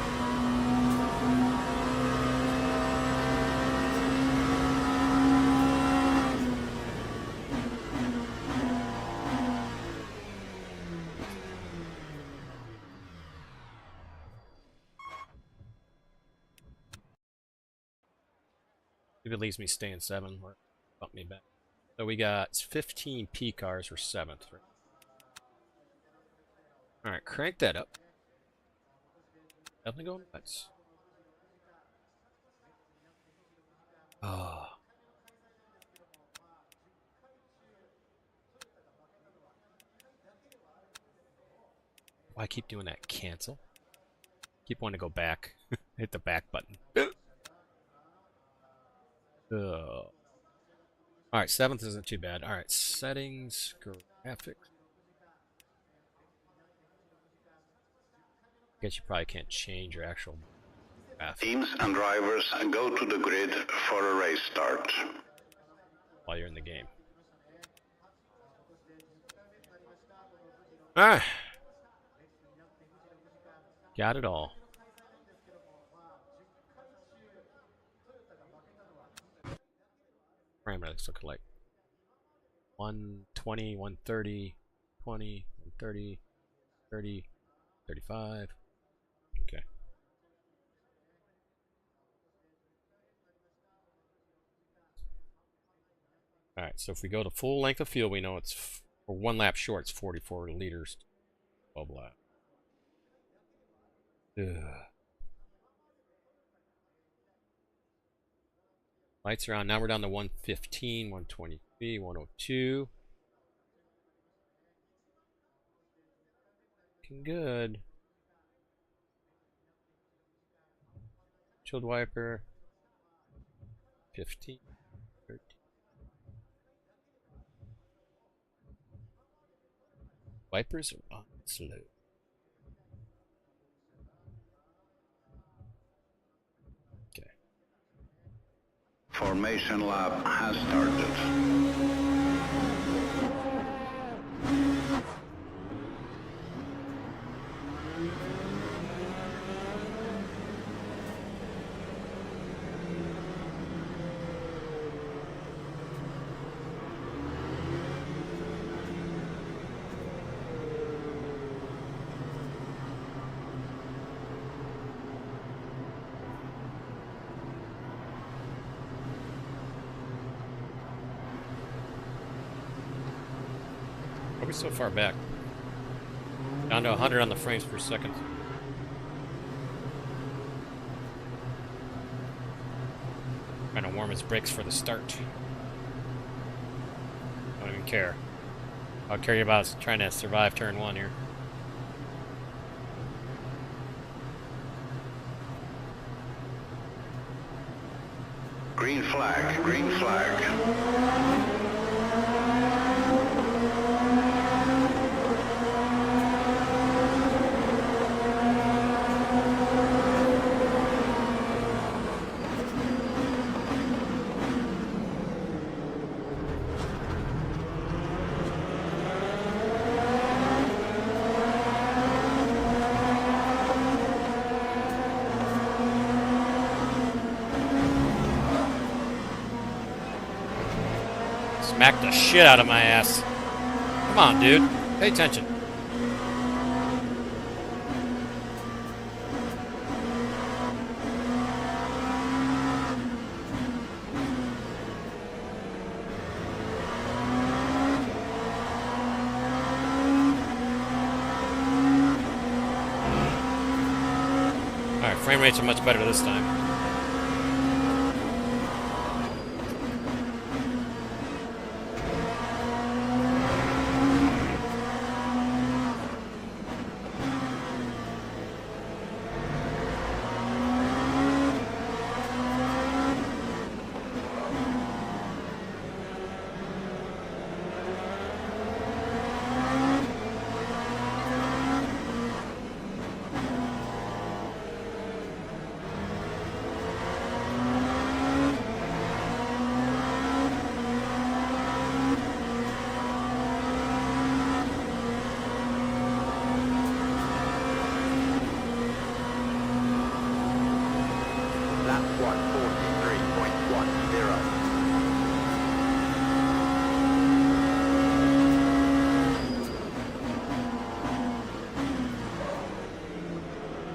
If it leaves me staying 7, or bump me back. So we got 15 P cars for 7th. Right? Alright, crank that up. Definitely going nuts. Oh. Why I keep doing that? Cancel. Keep wanting to go back. Hit the back button. Alright, 7th isn't too bad. Alright, settings, graphics. Guess you probably can't change your actual graphics Teams and drivers go to the grid for a race start. while you're in the game. Alright. Got it all. Parameters look like 120, 130, 20, 130, 30, 35. Okay. Alright, so if we go to full length of field, we know it's for 1 lap short, it's 44 liters, 12 lap. Ugh. Lights are on. Now we're down to 115, 123, 102. Looking good. Chilled wiper. 15, 13. Wipers are on slow. Okay. Formation lap has started. Why are we so far back? Down to 100 on the frames per second. Trying to warm his brakes for the start. Don't even care. I'll care about trying to survive turn 1 here. Green flag, green flag. Smacked the shit out of my ass. Come on, dude. Pay attention. Alright, frame rates are much better this time. Lap 143.10.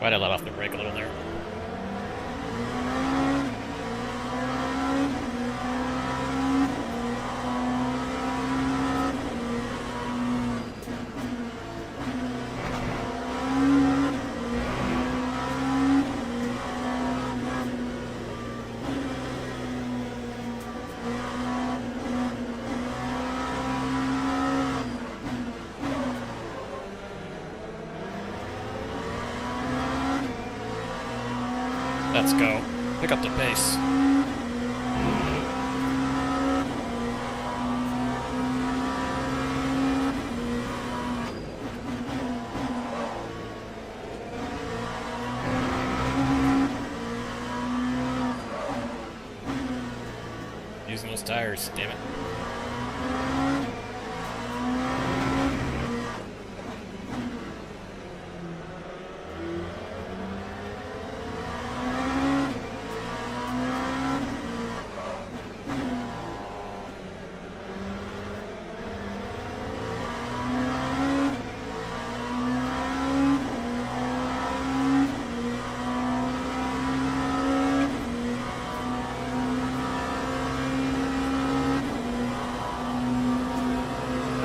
Why'd I let off the brake a little there? Let's go. Pick up the pace. Using those tires, damn it.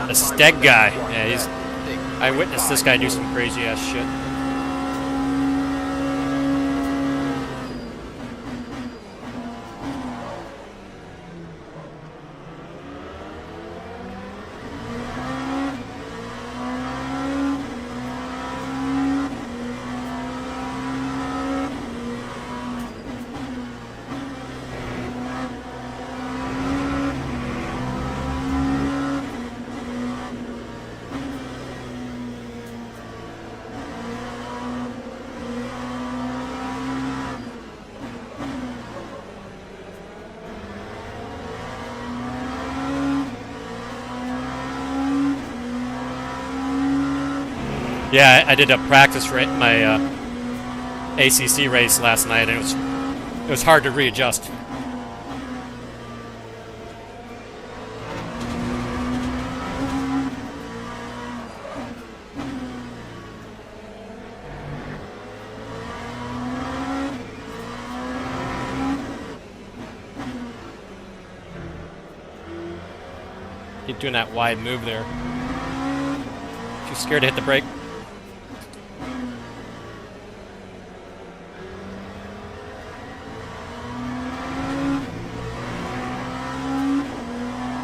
The Steg guy. Yeah, I witnessed this guy do some crazy ass shit. Yeah, I did a practice my ACC race last night, and it was hard to readjust. Keep doing that wide move there. Too scared to hit the brake.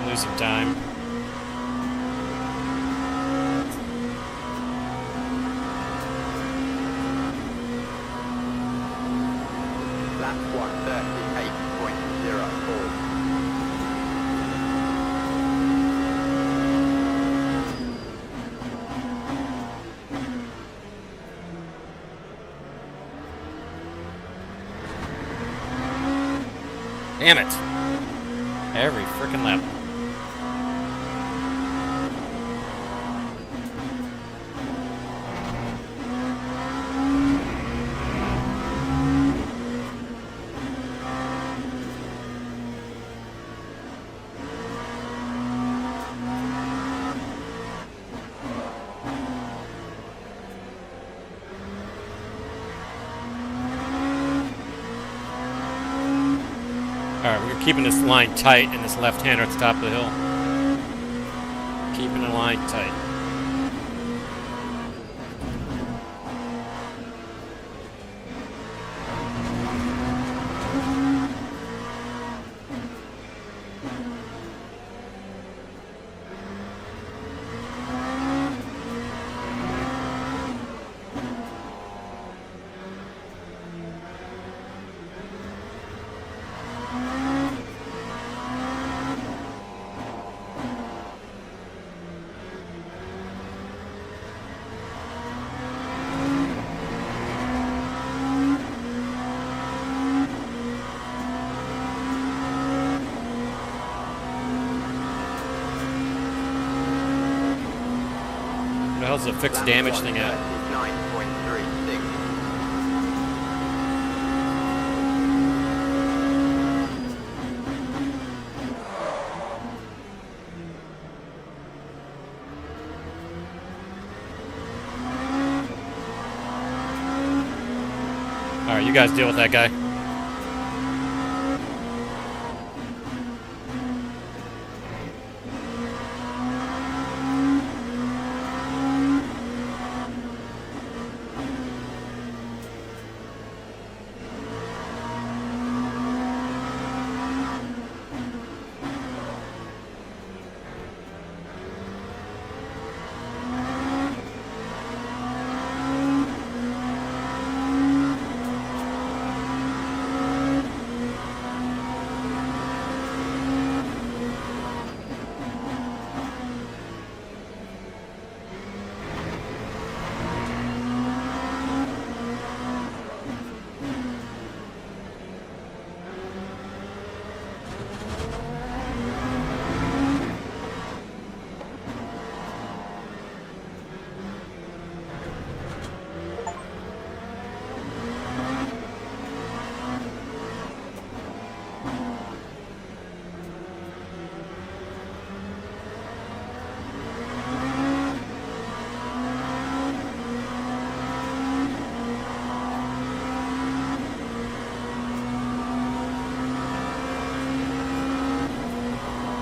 Losing time. Lap 1:38.04. Damn it. Every freaking lap. Alright, we're keeping this line tight and this left-hander at the top of the hill. Keeping the line tight. What the hell's the fixed damage thing at? 9.36. Alright, you guys deal with that guy.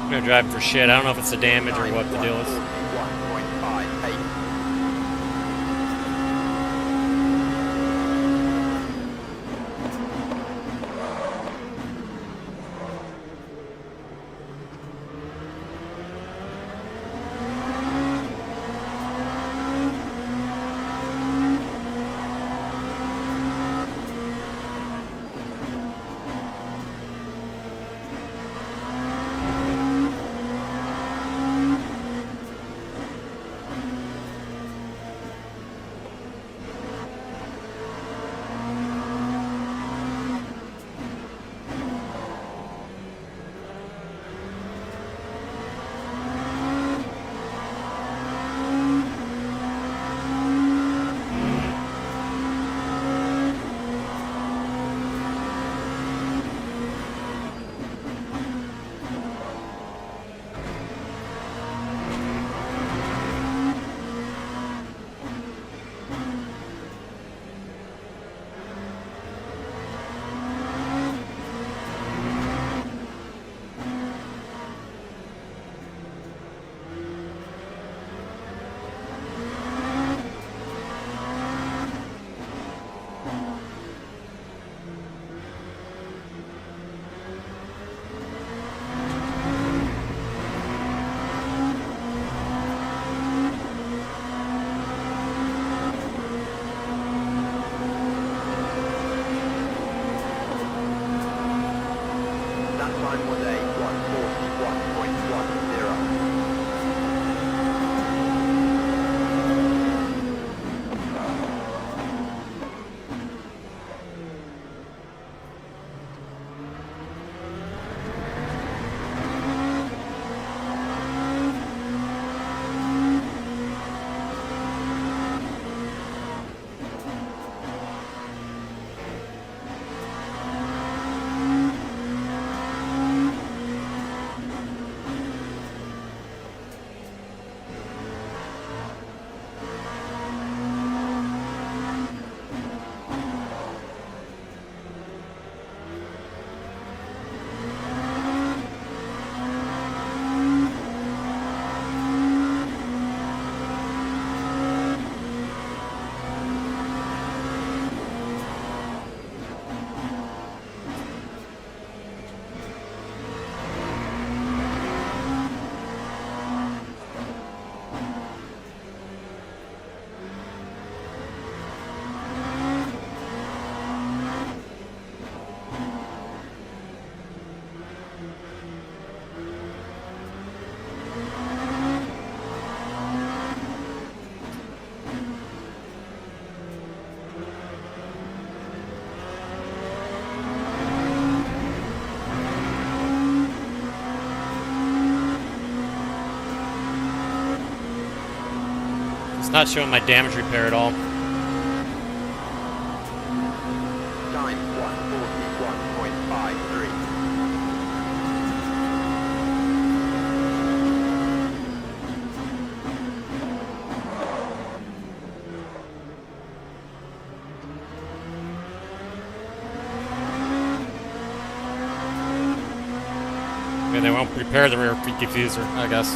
I'm gonna drive for shit. I don't know if it's the damage or what the deal is. 1.58. runway 141.10. It's not showing my damage repair at all. Time 141.53. And they won't repair the rear diffuser, I guess.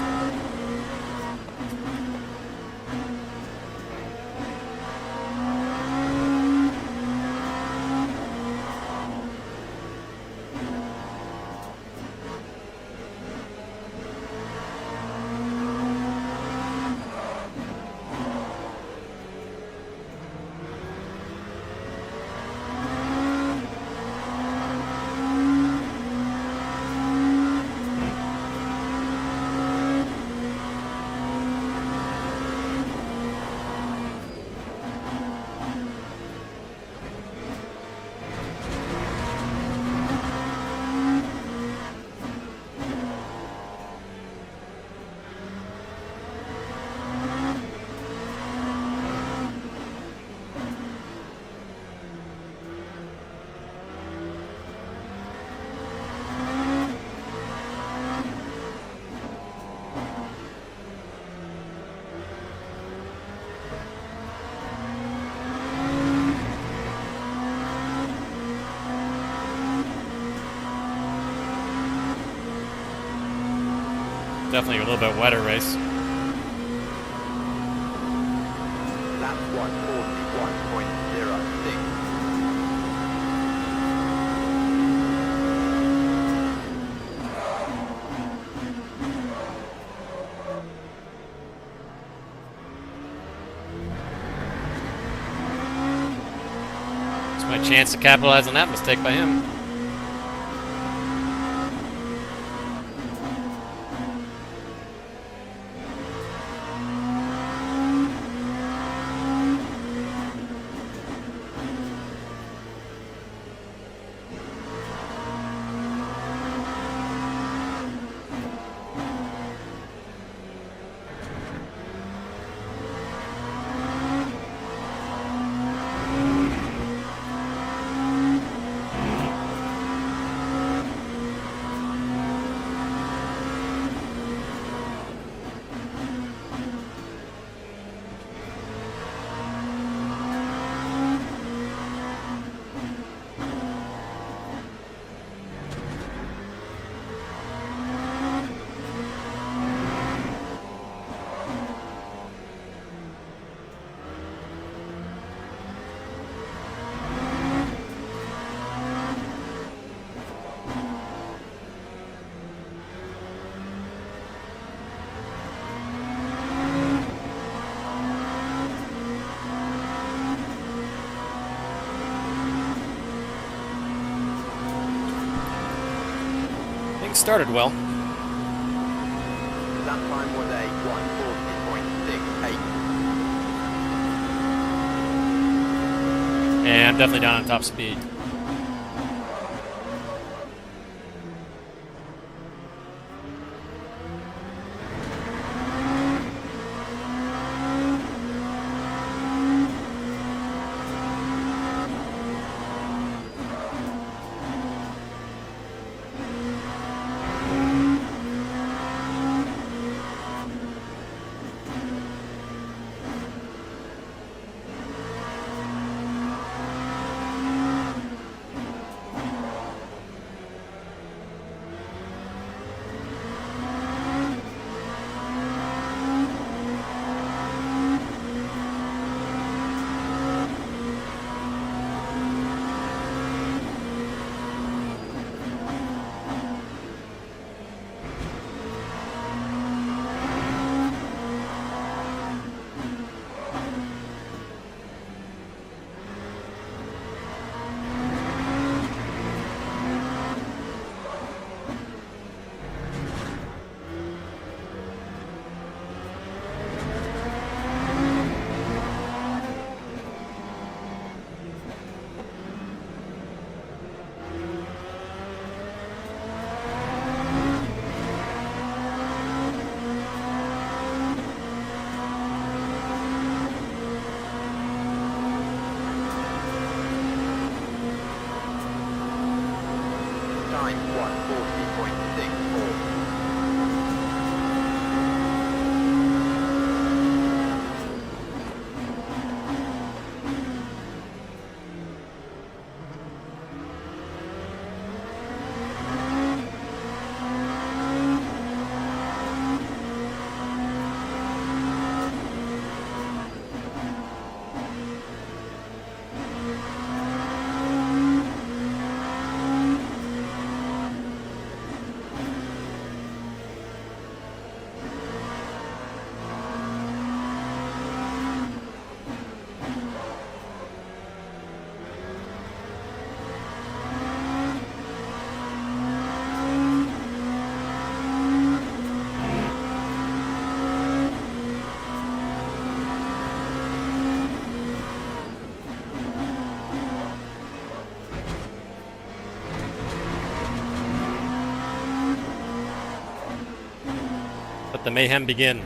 Definitely a little bit wetter race. Lap 141.06. It's my chance to capitalize on that mistake by him. We started well. That time was a 140.68. And I'm definitely down on top speed. Time 140.64. Let the mayhem begin.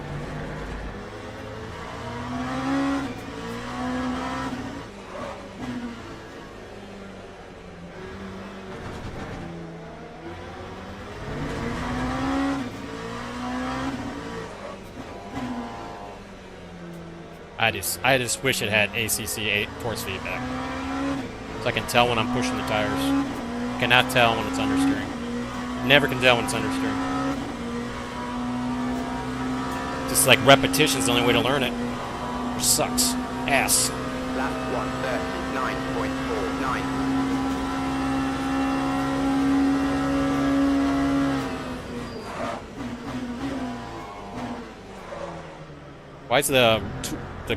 I just wish it had ACC 8 force feedback, so I can tell when I'm pushing the tires. I cannot tell when it's understeering. Never can tell when it's understeering. Just like repetition's the only way to learn it. Which sucks. Ass. Lap 139.49. Why is the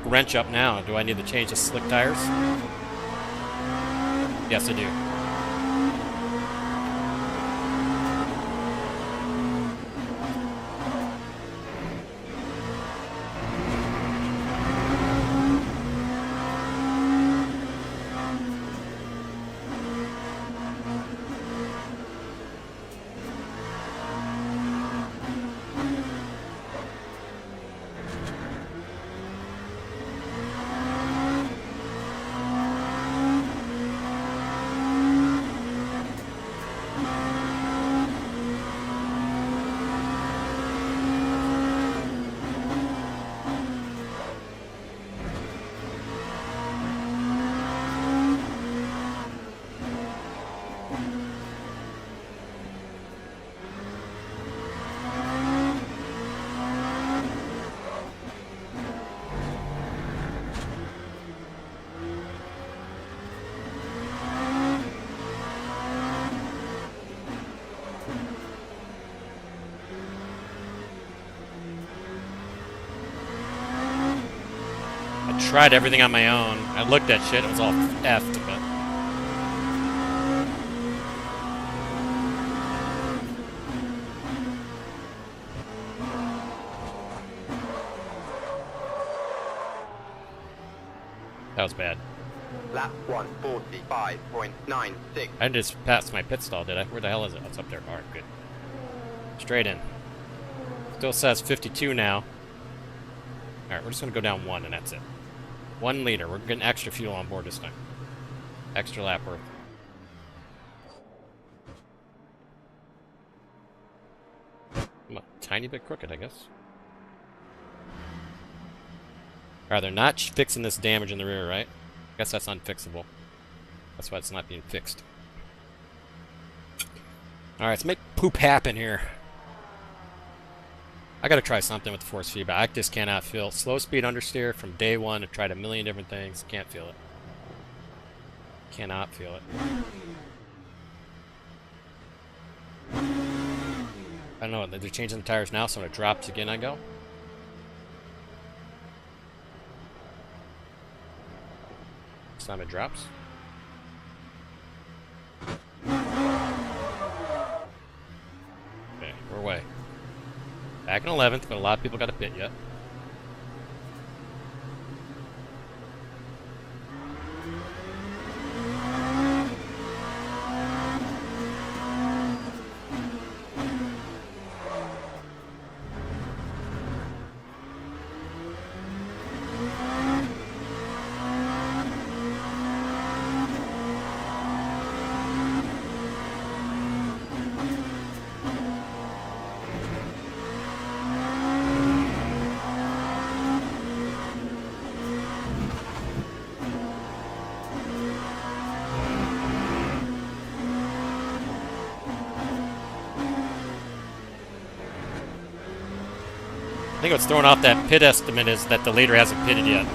wrench up now? Do I need to change the slick tires? Yes, I do. Tried everything on my own. I looked at shit, it was all effed, but That was bad. Lap 1:45.96. I just passed my pit stall, did I? Where the hell is it? Oh, it's up there. Alright, good. Straight in. Still says 52 now. Alright, we're just gonna go down 1 and that's it. 1 liter. We're getting extra fuel on board this time. Extra lap worth. I'm a tiny bit crooked, I guess. Alright, they're not fixing this damage in the rear, right? I guess that's unfixable. That's why it's not being fixed. Alright, let's make poop happen here. I gotta try something with the force feedback. I just cannot feel slow speed understeer from day one. I've tried a million different things. Can't feel it. Cannot feel it. I don't know. They're changing the tires now, so when it drops again, I go. This time it drops. Okay, we're away. Back in 11th, but a lot of people got a pit yet. I think what's throwing off that pit estimate is that the leader hasn't pitted yet.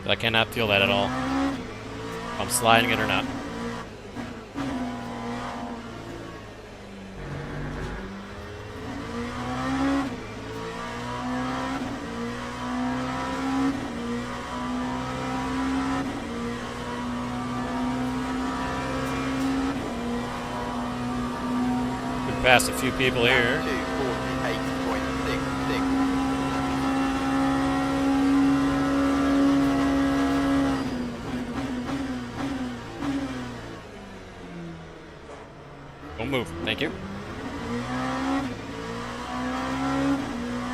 I cannot feel that at all. If I'm sliding it or not. We've passed a few people here. 2:48.66. Don't move. Thank you.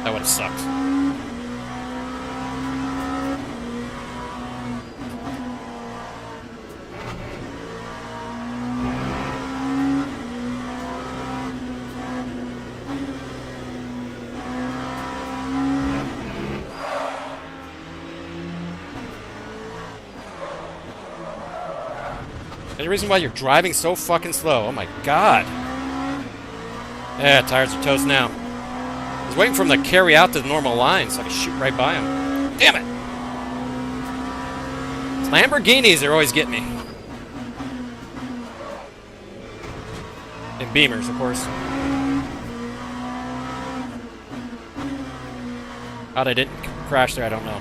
That would have sucked. Any reason why you're driving so fucking slow? Oh my god. Yeah, tires are toast now. I was waiting for him to carry out to the normal line so I could shoot right by him. Damn it! It's Lamborghinis that always get me. And Beamers, of course. How they didn't crash there, I don't know.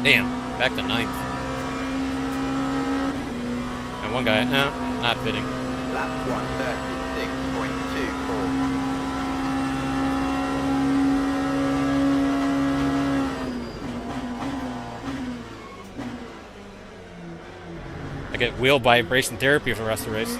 Damn, back to 9th. And one guy, no, not fitting. Lap 1:36.24. I get wheel vibration therapy for the rest of the race.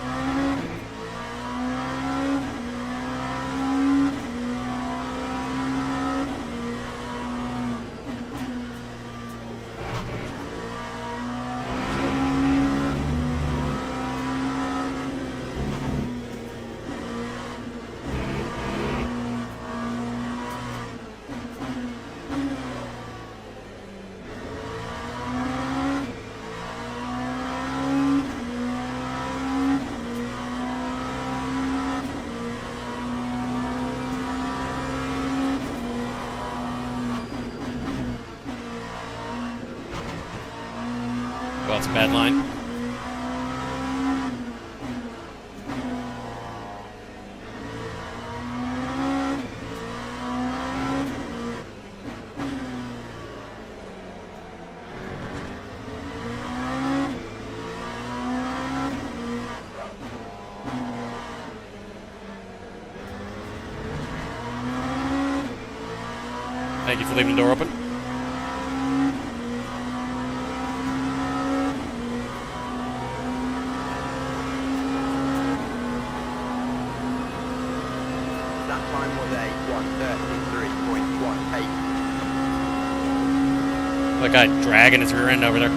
Well, it's a bad line. Thank you for leaving the door open. That time was a 133.18. That guy dragging his rear end over there.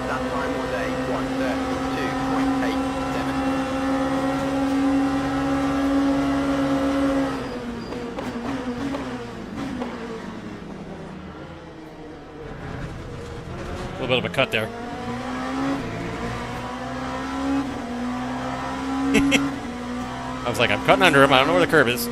That time was a 132.87. A little bit of a cut there. I was like, I'm cutting under him. I don't know where the curb is.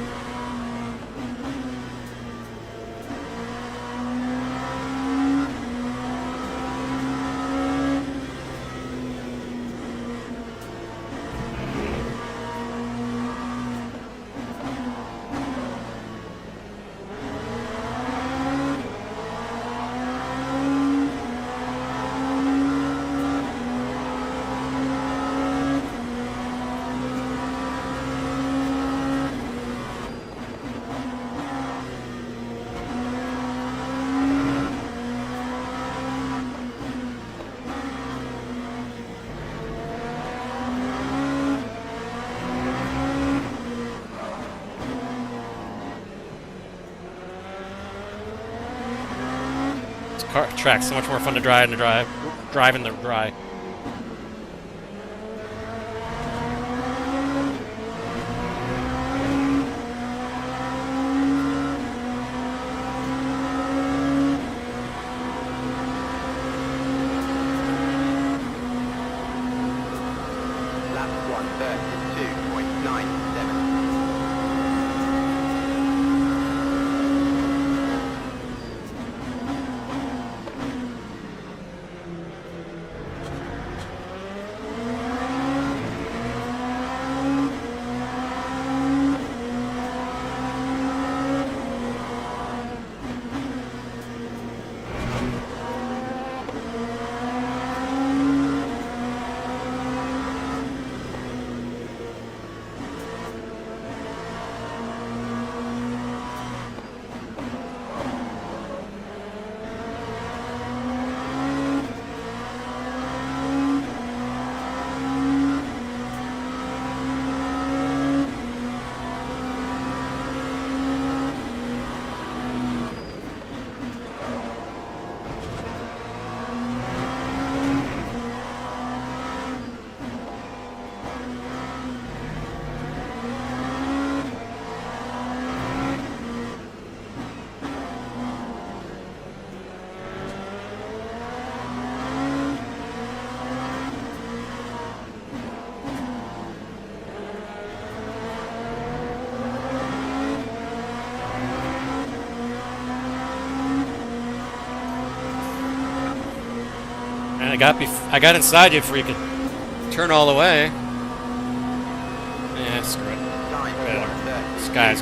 Car track's so much more fun to drive in the dry. Lap 132.97. I got inside you before you could turn all the way. Yeah, screw it. This guy's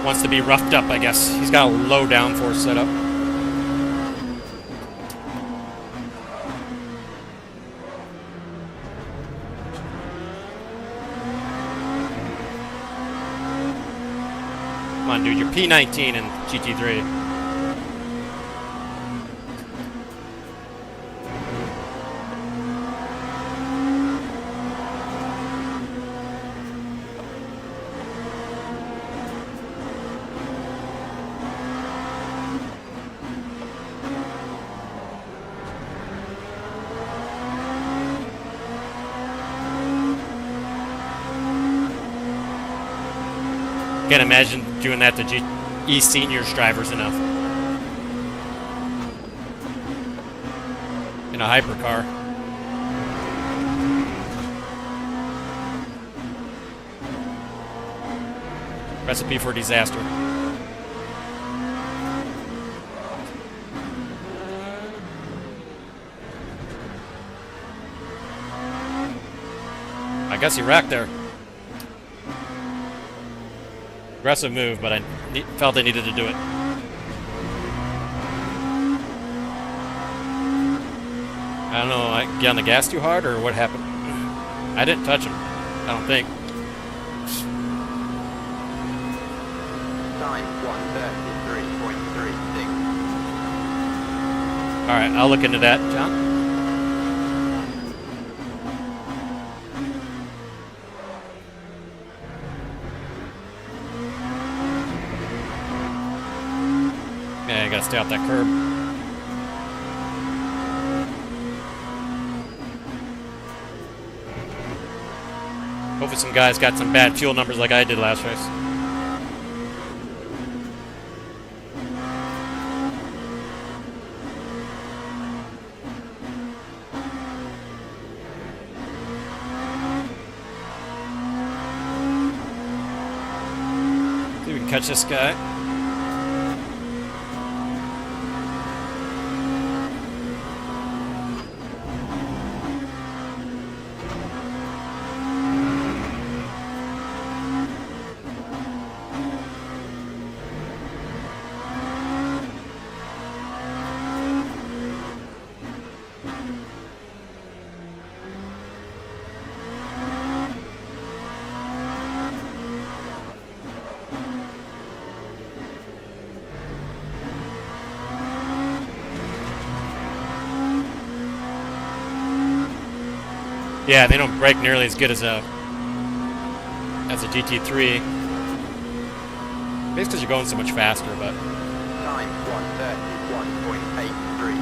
wants to be roughed up, I guess. He's got a low downforce setup. Come on, dude, you're P19 in GT3. Can't imagine doing that to E seniors drivers enough. In a hypercar. Recipe for disaster. I guess he wrecked there. Aggressive move, but I felt I needed to do it. I don't know, I get on the gas too hard, or what happened? I didn't touch him, I don't think. Time 1:33.36. Alright, I'll look into that, John. Yeah, I gotta stay off that curb. Hopefully some guys got some bad fuel numbers like I did last race. See if we can catch this guy. Yeah, they don't brake nearly as good as a GT3. Maybe it's because you're going so much faster, but Time 1:31.83.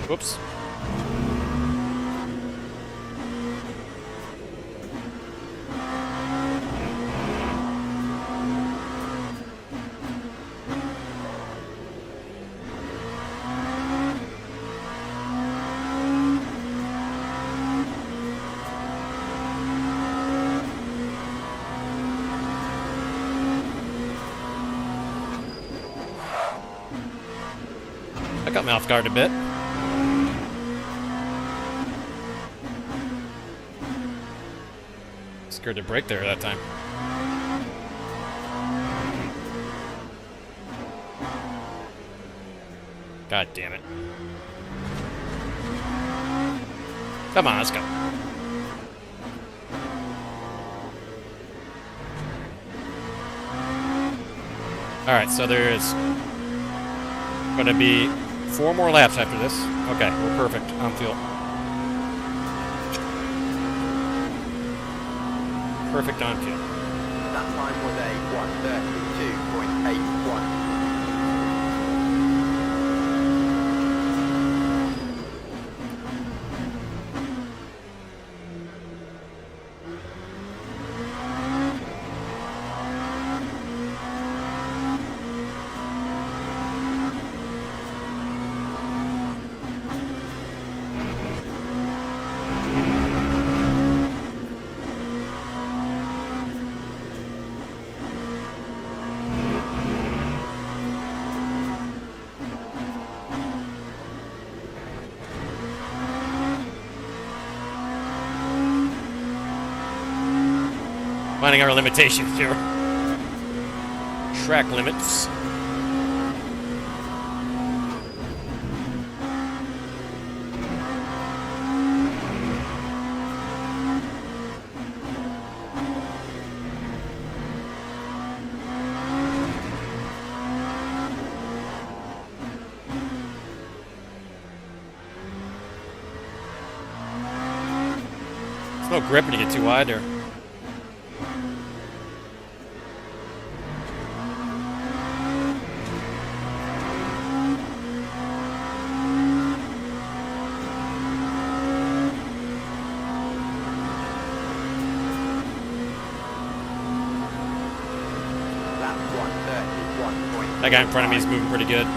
whoops. I got me off guard a bit. Scared to brake there that time. God damn it. Come on, let's go. Alright, so there is gonna be 4 more laps after this. Okay, we're perfect on fuel. Perfect on fuel. That time was a 1:32.81. Finding our limitations here. Track limits. There's no grip when you get too wide there. That guy in front of me is moving pretty good.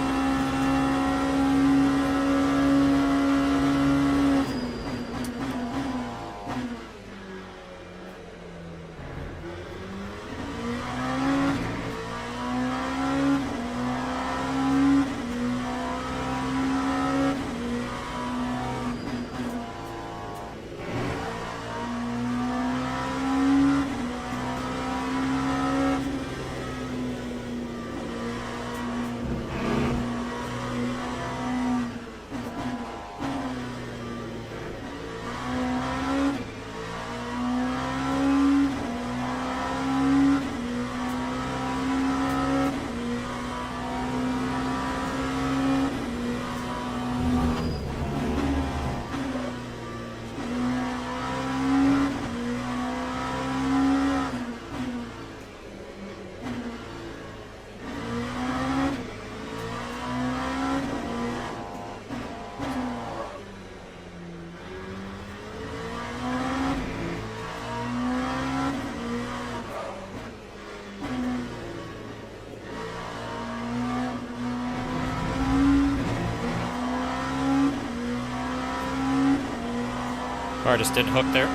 Car just didn't hook there.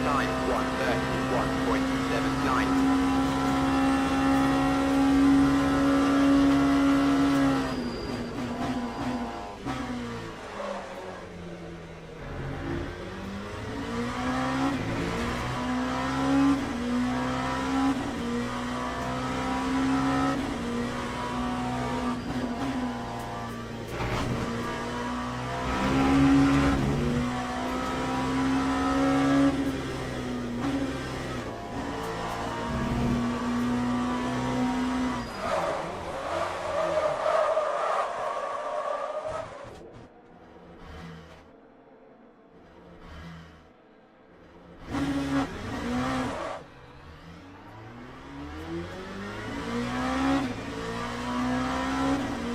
Time 1:31.79.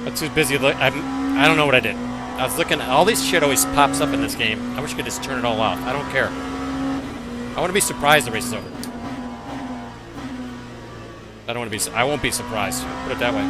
I'm too busy. I don't know what I did. I was looking at all this shit always pops up in this game. I wish I could just turn it all off. I don't care. I want to be surprised the race is over. I don't want to be. I won't be surprised. Put it that way.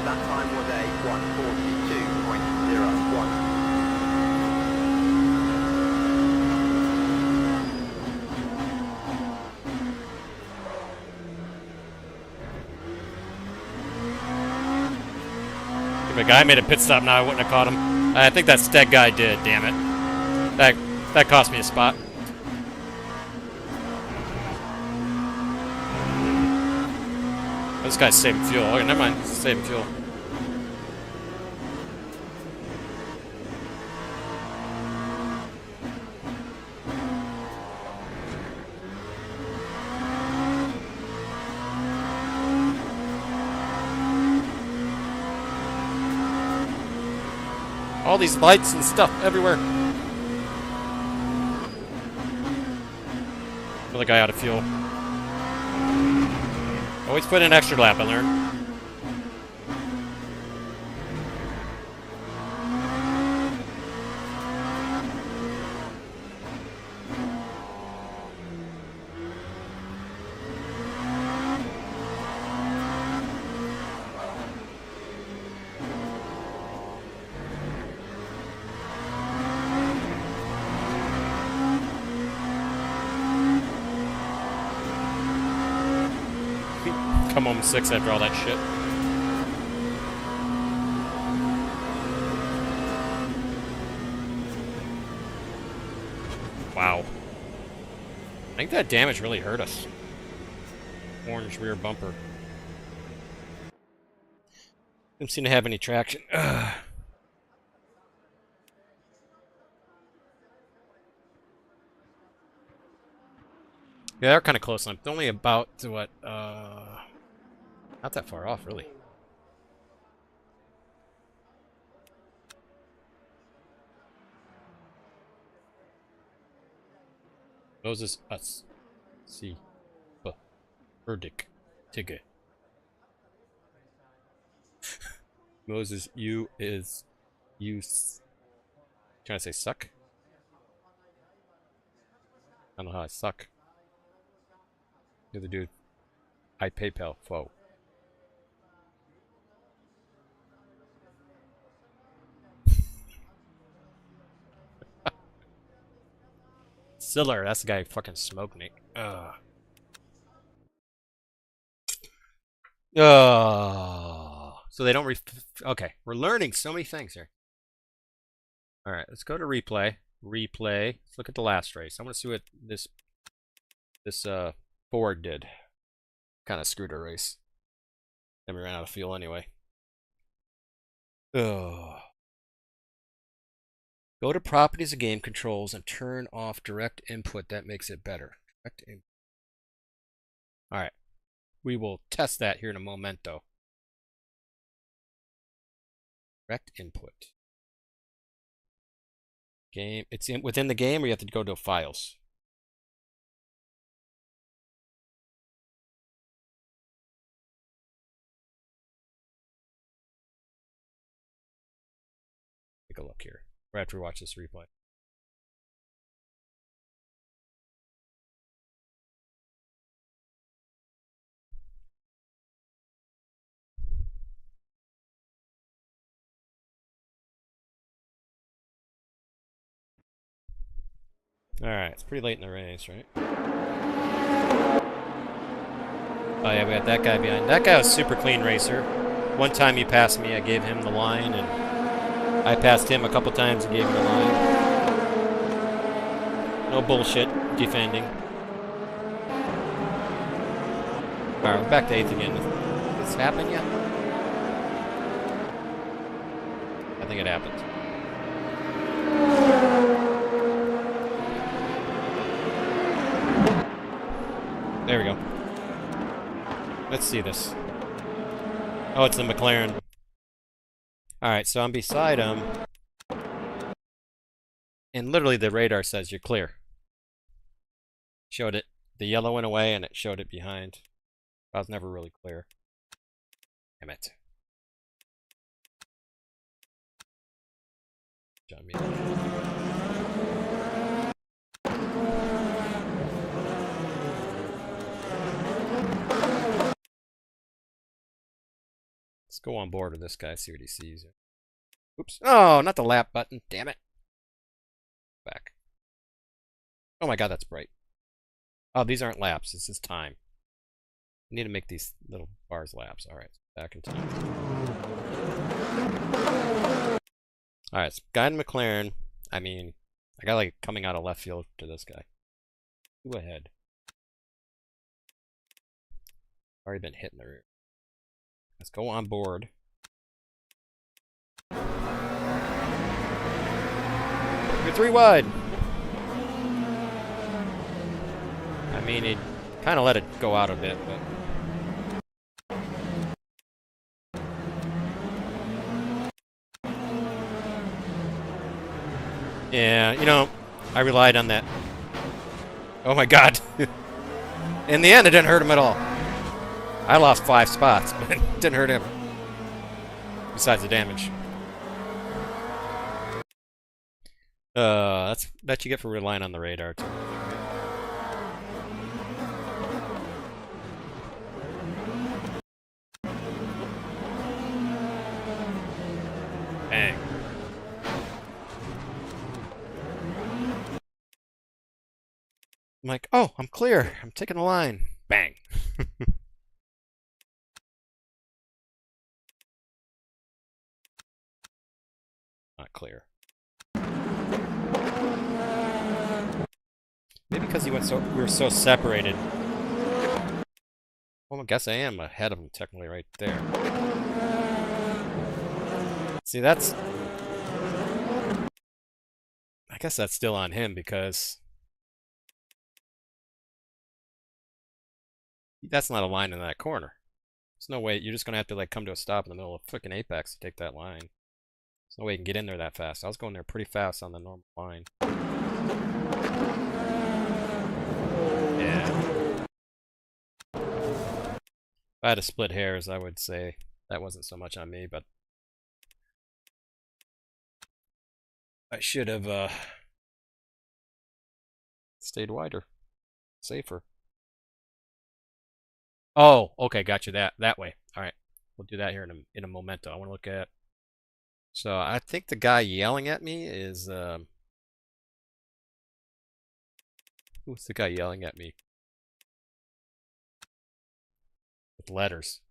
That time was a 1:42.01. If a guy made a pit stop now, I wouldn't have caught him. I think that Steg guy did, damn it. That cost me a spot. This guy's saving fuel. Okay, never mind. Saving fuel. All these lights and stuff everywhere. Another guy out of fuel. Always put in an extra lap, I learned. come home 6 after all that shit. Wow. I think that damage really hurt us. Orange rear bumper. Didn't seem to have any traction. Ugh. Yeah, they're kind of close. I'm only about to what? Not that far off, really. Moses, us, see, Erdic, Tigge. Moses, you is, you. Trying to say suck? I don't know how I suck. The other dude, I PayPal foe. Siller, that's the guy who fucking smoked me. Ugh. Oh, so they don't okay, we're learning so many things here. All right, let's go to replay. Replay. Let's look at the last race. I want to see what this Ford did. Kind of screwed our race. Then we ran out of fuel anyway. Ugh. Go to properties of game controls and turn off direct input. That makes it better. Direct input. All right. We will test that here in a momento. Direct input. Game. It's within the game, or you have to go to files. Take a look here. Right after we watch this replay. Alright, it's pretty late in the race, right? Oh yeah, we got that guy behind. That guy was super clean racer. One time he passed me, I gave him the line, and I passed him a couple times and gave him the line. No bullshit defending. Alright, we're back to 8th again. Is this happening yet? I think it happened. There we go. Let's see this. Oh, it's the McLaren. Alright, so I'm beside him. And literally the radar says you're clear. Showed it. The yellow went away and it showed it behind. I was never really clear. Damn it. John Let's go on board with this guy, see what he sees. Oops. Oh, not the lap button. Damn it. Back. Oh my god, that's bright. Oh, these aren't laps. This is time. I need to make these little bars laps. Alright, back in time. Alright, so guy in McLaren. I mean, I got like coming out of left field to this guy. Go ahead. Already been hit in the rear. Let's go on board. You're 3 wide. I mean, it kind of let it go out a bit, but yeah, you know, I relied on that. Oh my god. In the end, it didn't hurt him at all. I lost 5 spots, but it didn't hurt him. Besides the damage. That's what you get for relying on the radar too. Bang. I'm like, oh, I'm clear. I'm taking the line. Bang. clear. Maybe because we were so separated. Well, I guess I am ahead of him technically right there. See, that's... I guess that's still on him because... That's not a line in that corner. There's no way, you're just gonna have to like come to a stop in the middle of freaking Apex to take that line. There's no way you can get in there that fast. I was going there pretty fast on the normal line. Yeah. If I had to split hairs, I would say that wasn't so much on me, but I should have stayed wider, safer. Oh, okay, got you that way. All right, we'll do that here in a momento. I want to look at. So I think the guy yelling at me is who's the guy yelling at me with letters?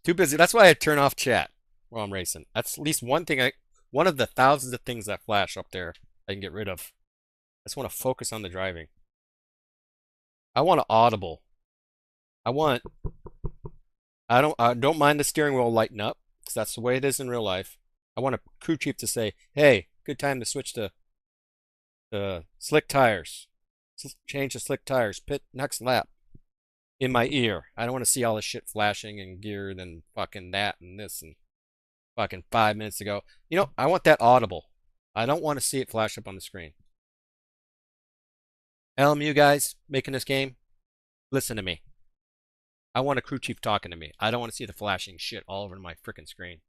Too busy. That's why I turn off chat while I'm racing. That's at least one thing one of the thousands of things that flash up there I can get rid of. I just want to focus on the driving. I want an audible. I don't mind the steering wheel lighting up, because that's the way it is in real life. I want a crew chief to say, hey, good time to switch to slick tires. Change to slick tires. Pit next lap. In my ear. I don't want to see all this shit flashing and geared and fucking that and this and fucking 5 minutes ago. You know, I want that audible. I don't want to see it flash up on the screen. LMU guys making this game, listen to me. I want a crew chief talking to me. I don't want to see the flashing shit all over my freaking screen.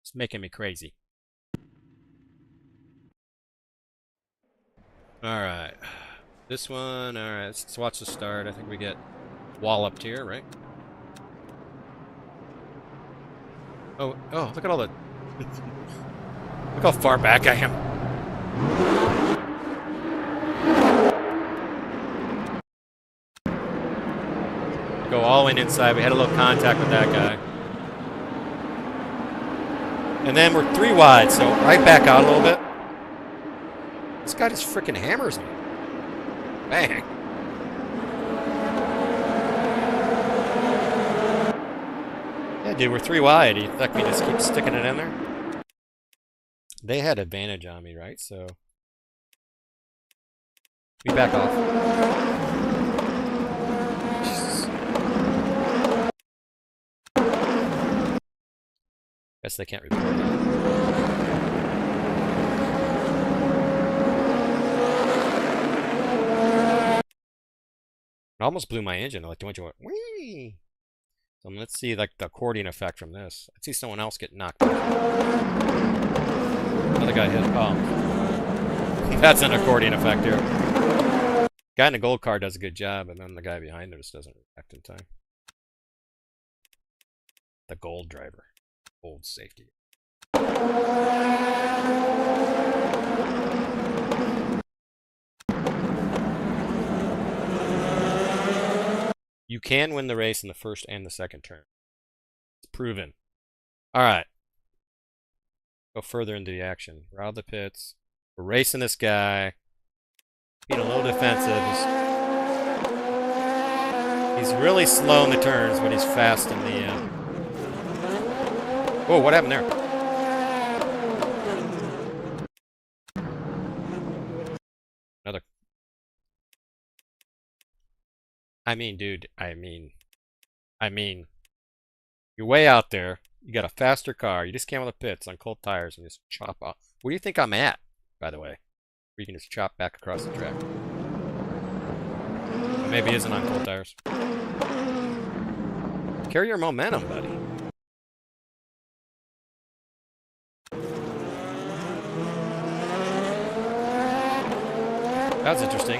It's making me crazy. Alright. This one, alright, let's watch the start. I think we get walloped here, right? Oh, look at all the... Look how far back I am. Go all in inside. We had a little contact with that guy. And then we're 3 wide, so right back out a little bit. This guy just freaking hammers me. Bang. Yeah, dude, we're 3 wide. You think we just keep sticking it in there? They had advantage on me, right? So we back off. Jesus. Guess they can't report that. It almost blew my engine. Like the engine went, whee! So let's see like the accordion effect from this. I see someone else get knocked out. Another guy hit. Oh. That's an accordion effect here. Guy in the gold car does a good job, and then the guy behind him just doesn't react in time. The gold driver. Gold safety. You can win the race in the first and the second turn. It's proven. Alright. Go further into the action. We're out of the pits. We're racing this guy. Being a little defensive. He's really slow in the turns, but he's fast in the... Whoa, what happened there? Another... I mean, dude, I mean, you're way out there. You got a faster car. You just came out of the pits on cold tires and just chop off. Where do you think I'm at, by the way? Where you can just chop back across the track. Maybe it isn't on cold tires. Carry your momentum, buddy. That's interesting.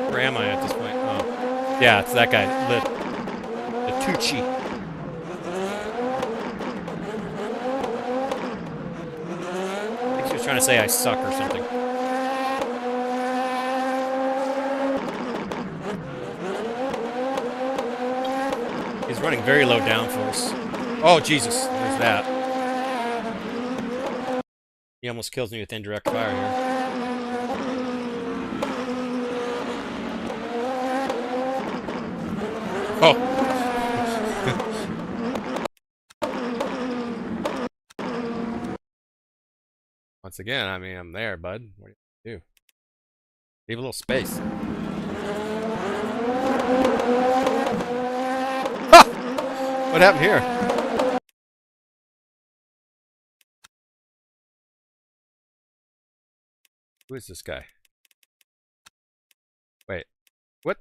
Where am I at this point? Oh. Yeah, it's that guy. The Tucci. I think she was trying to say I suck or something. running very low downforce. Oh, Jesus. There's that. He almost kills me with indirect fire here. Oh. Once again, I mean, I'm there, bud. What do you do? Leave a little space. Ha! What happened here? Who is this guy? Wait. What?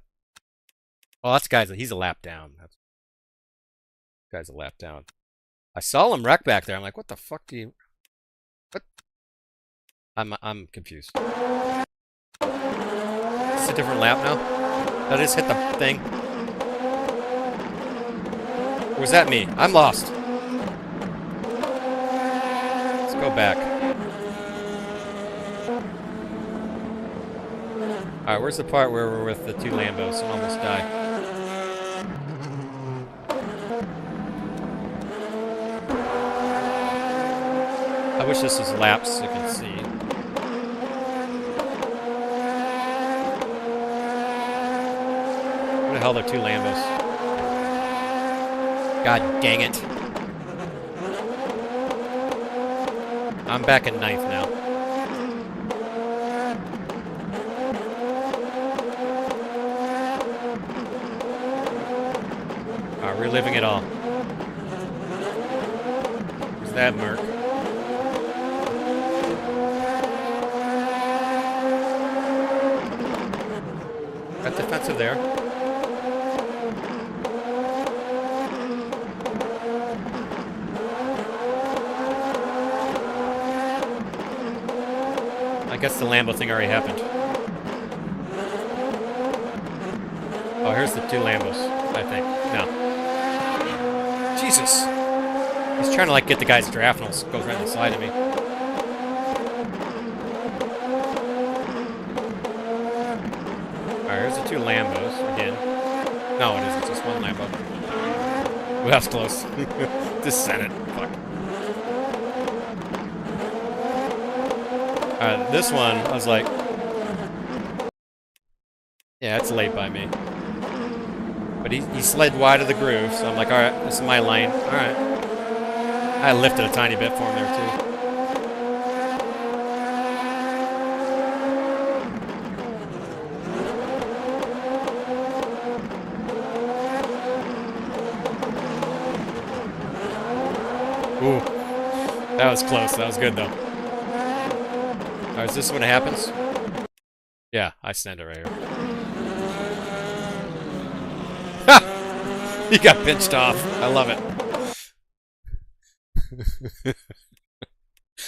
Oh, that's guy's. He's a lap down. That's guy's a lap down. I saw him wreck back there. I'm like, what the fuck do you? What? I'm confused. It's a different lap now. Did I just hit the thing? Or was that me? I'm lost. Let's go back. Alright, where's the part where we're with the two Lambos and almost die? I wish this was laps so you can see. Where the hell are two Lambos? God dang it. I'm back in ninth now. Alright, reliving it all. Where's that Merc? Got defensive there. I guess the Lambo thing already happened. Oh, here's the two Lambos, I think. No. Jesus! He's trying to, like, get the guy's draft and goes right on the side of me. Alright, here's the two Lambos again. No, it isn't. It's just one Lambo. Well, that's close. Just sent it. Fuck. This one, I was like... Yeah, it's late by me. But he slid wide of the groove, so I'm like, alright, this is my lane. Alright. I lifted a tiny bit for him there, too. Ooh. That was close. That was good, though. Alright, is this when it happens? Yeah, I stand it right here. Ha! He got pinched off. I love it.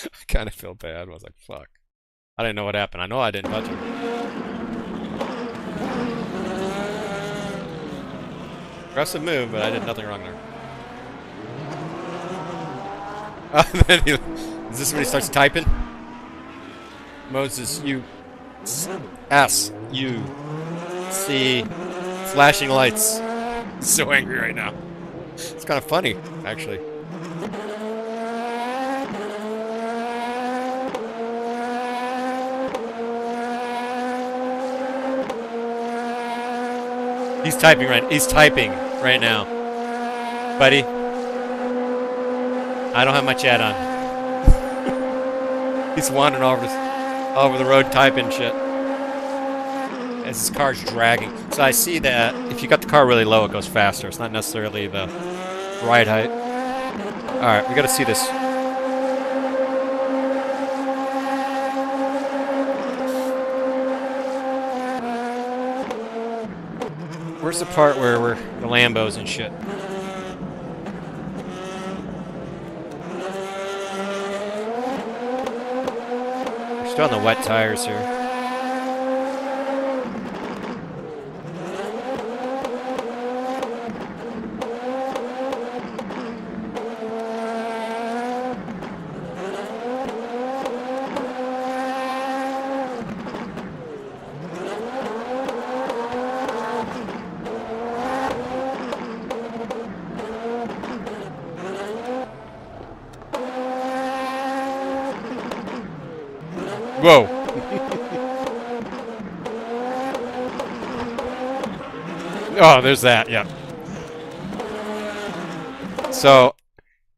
I kind of feel bad. I was like, fuck. I didn't know what happened. I know I didn't touch him. Aggressive move, but I did nothing wrong there. Is this when he starts typing? Moses, U S U C flashing lights. He's so angry right now. It's kind of funny, actually. He's typing right now. Buddy. I don't have my chat on. He's wandering all over the road typing shit. As his car's dragging. So I see that if you got the car really low, it goes faster. It's not necessarily the ride height. Alright, we gotta see this. Where's the part where we're the Lambos and shit? We're still on the wet tires here. Whoa. Oh, there's that. Yeah. So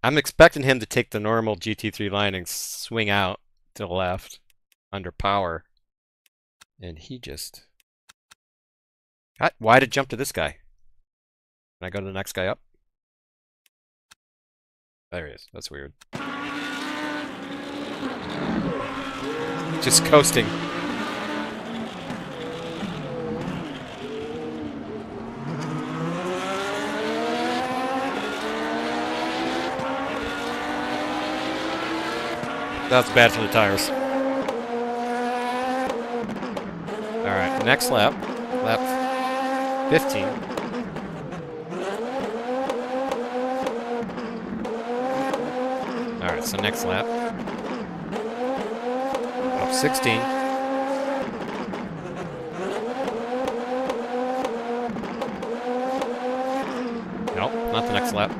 I'm expecting him to take the normal GT3 line and swing out to the left under power, and he just. Why did it jump to this guy? Can I go to the next guy up? There he is. That's weird. Just coasting. That's bad for the tires. Alright, next lap. Lap 15. Alright, so next lap. Lap 16. Nope, not the next lap.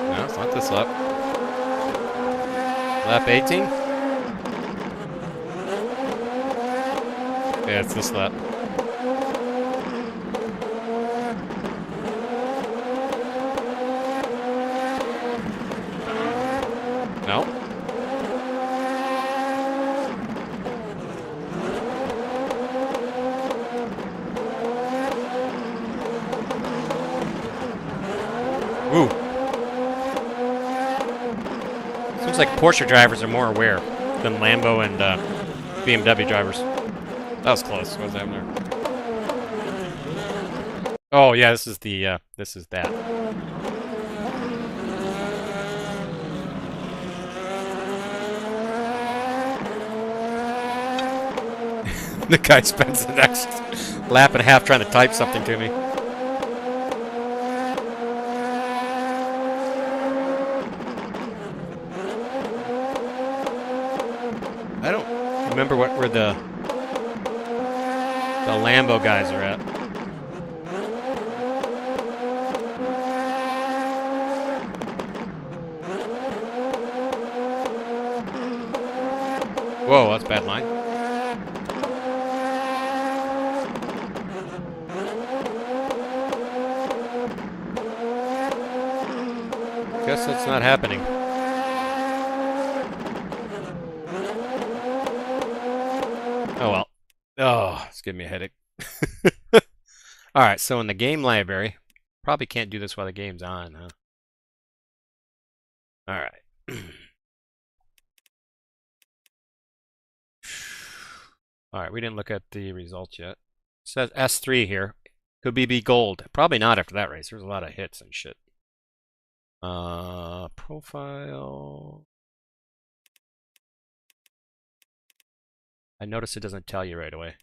No, it's not this lap. Lap 18? Yeah, it's this lap. No. Ooh. Seems like Porsche drivers are more aware than Lambo and BMW drivers. That was close. What was that there? Oh yeah, this is the this is that. The guy spends the next lap and a half trying to type something to me. I don't remember where the Lambo guys are at. Whoa, that's a bad line. Guess that's not happening. Oh well. Oh, it's giving me a headache. Alright, so in the game library, probably can't do this while the game's on, huh? Alright. Alright, we didn't look at the results yet. It says S3 here. Could be gold. Probably not after that race. There's a lot of hits and shit. Profile. I notice it doesn't tell you right away.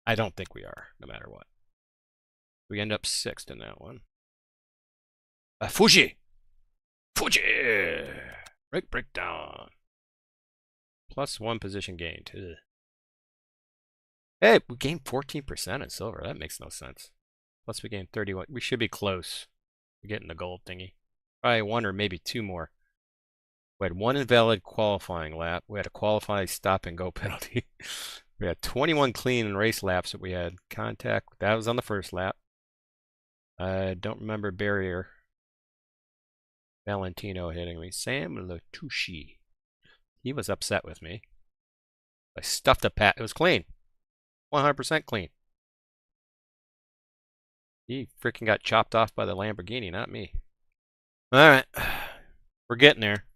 I don't think we are, no matter what. We end up 6th in that one. Fuji! Fuji! Brake breakdown. +1 position gained. Ugh. Hey, we gained 14% in silver. That makes no sense. Plus we gained 31. We should be close to getting the gold thingy. Probably 1 or maybe 2 more. We had 1 invalid qualifying lap. We had a qualifying stop and go penalty. We had 21 clean race laps that we had contact. That was on the first lap. I don't remember barrier. Valentino hitting me. Sam Latouche. He was upset with me. I stuffed a pat. It was clean. 100% clean. He freaking got chopped off by the Lamborghini, not me. Alright. We're getting there.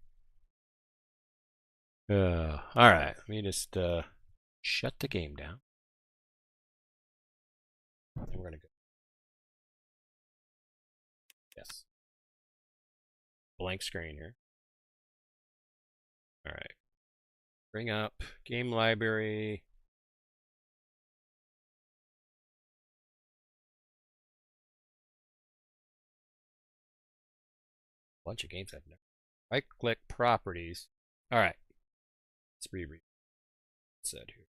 Alright. Let me just shut the game down. And we're going to go. Yes. Blank screen here. Alright. Bring up game library. Bunch of games I've never. Right click properties. Alright. Let's reread. Said here.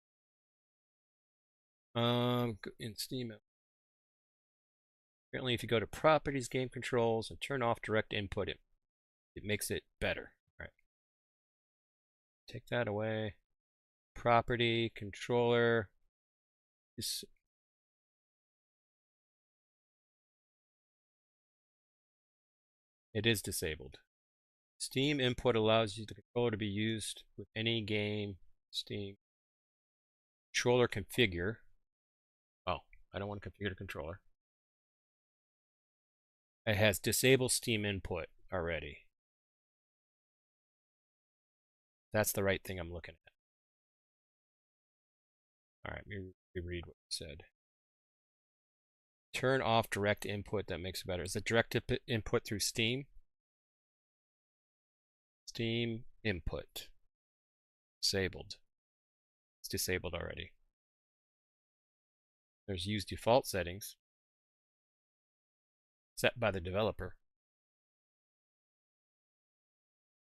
In Steam. Apparently, if you go to Properties, Game Controls, and turn off Direct Input, it makes it better. All right. Take that away. Property, Controller. It is disabled. Steam input allows the controller to be used with any game. Steam controller configure. Oh, I don't want to configure the controller. It has disable Steam input already. That's the right thing I'm looking at. All right, let me read what it said. Turn off direct input. That makes it better. Is it direct input through Steam? Steam input. Disabled. It's disabled already. There's use default settings. Set by the developer.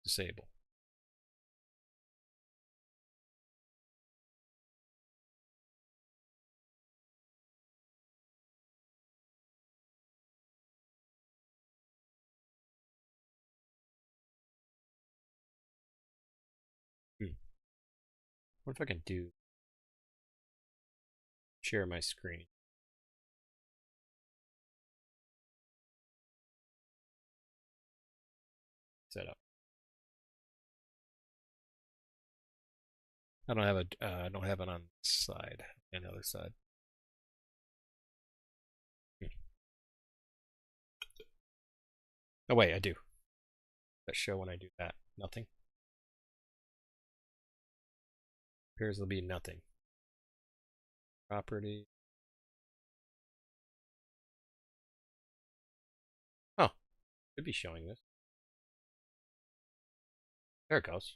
Disable. What if I can do share my screen? Set up. I don't have it on this side. Another side. Oh wait, I do. Let's show when I do that. Nothing. Appears there'll be nothing. Property. Oh, should be showing this. There it goes.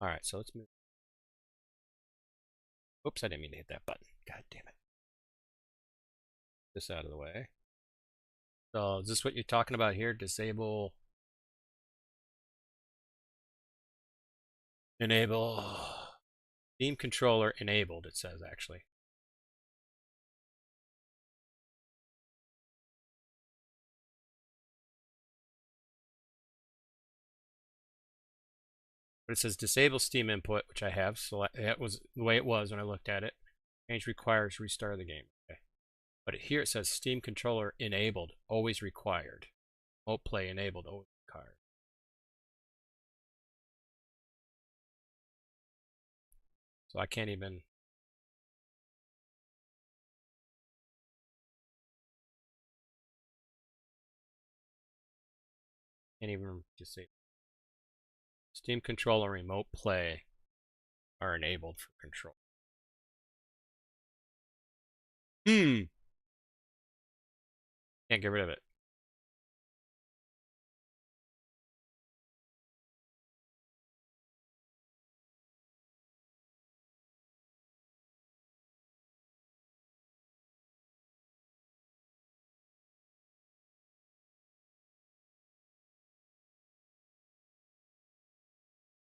All right, so let's move. Oops, I didn't mean to hit that button. God damn it. This out of the way. So is this what you're talking about here? Disable. Enable. Steam controller enabled, it says actually. But it says disable Steam input, which I have. So that was the way it was when I looked at it. Change requires restart of the game. Okay. But here it says Steam controller enabled, always required. Remote play enabled, always required. So I can't even. Can't even disable. Steam controller remote play are enabled for control. Can't get rid of it.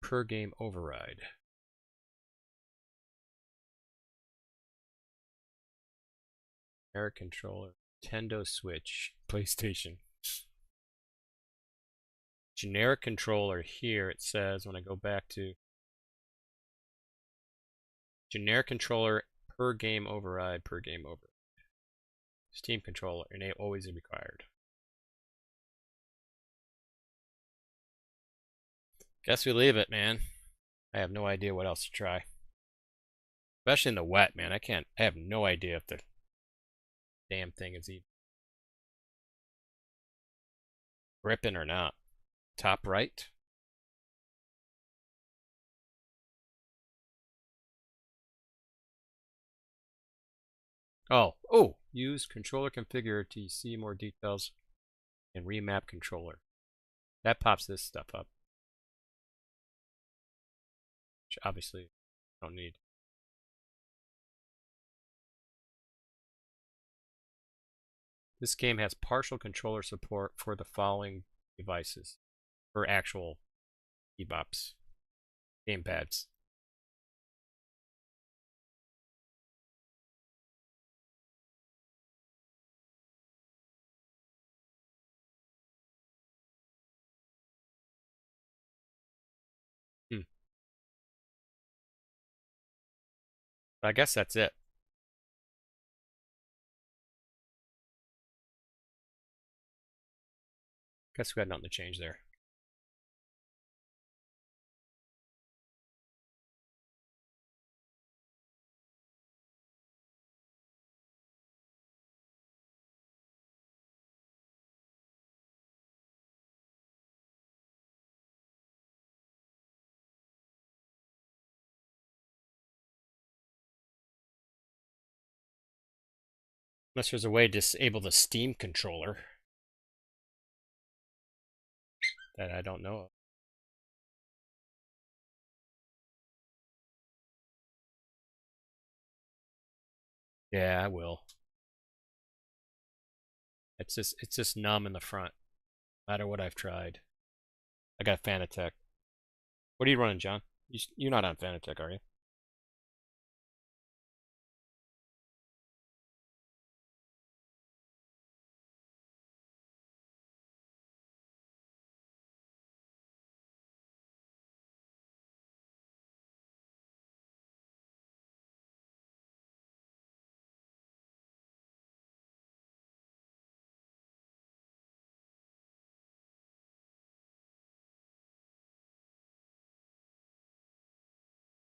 Per game override. Air controller, Nintendo Switch, PlayStation. Generic controller here, it says when I go back to generic controller per game override, per game override. Steam controller, and always required. Guess we leave it, man. I have no idea what else to try. Especially in the wet, man. I have no idea if the damn thing is even gripping or not. Top right. Oh, use controller configure to see more details and remap controller. That pops this stuff up. Which obviously I don't need. This game has partial controller support for the following devices. For actual keybops. Gamepads. I guess that's it. Guess we had nothing to change there. Unless there's a way to disable the Steam controller that I don't know of. Yeah, I will. It's just numb in the front, no matter what I've tried. I got Fanatec. What are you running, John? You're not on Fanatec, are you?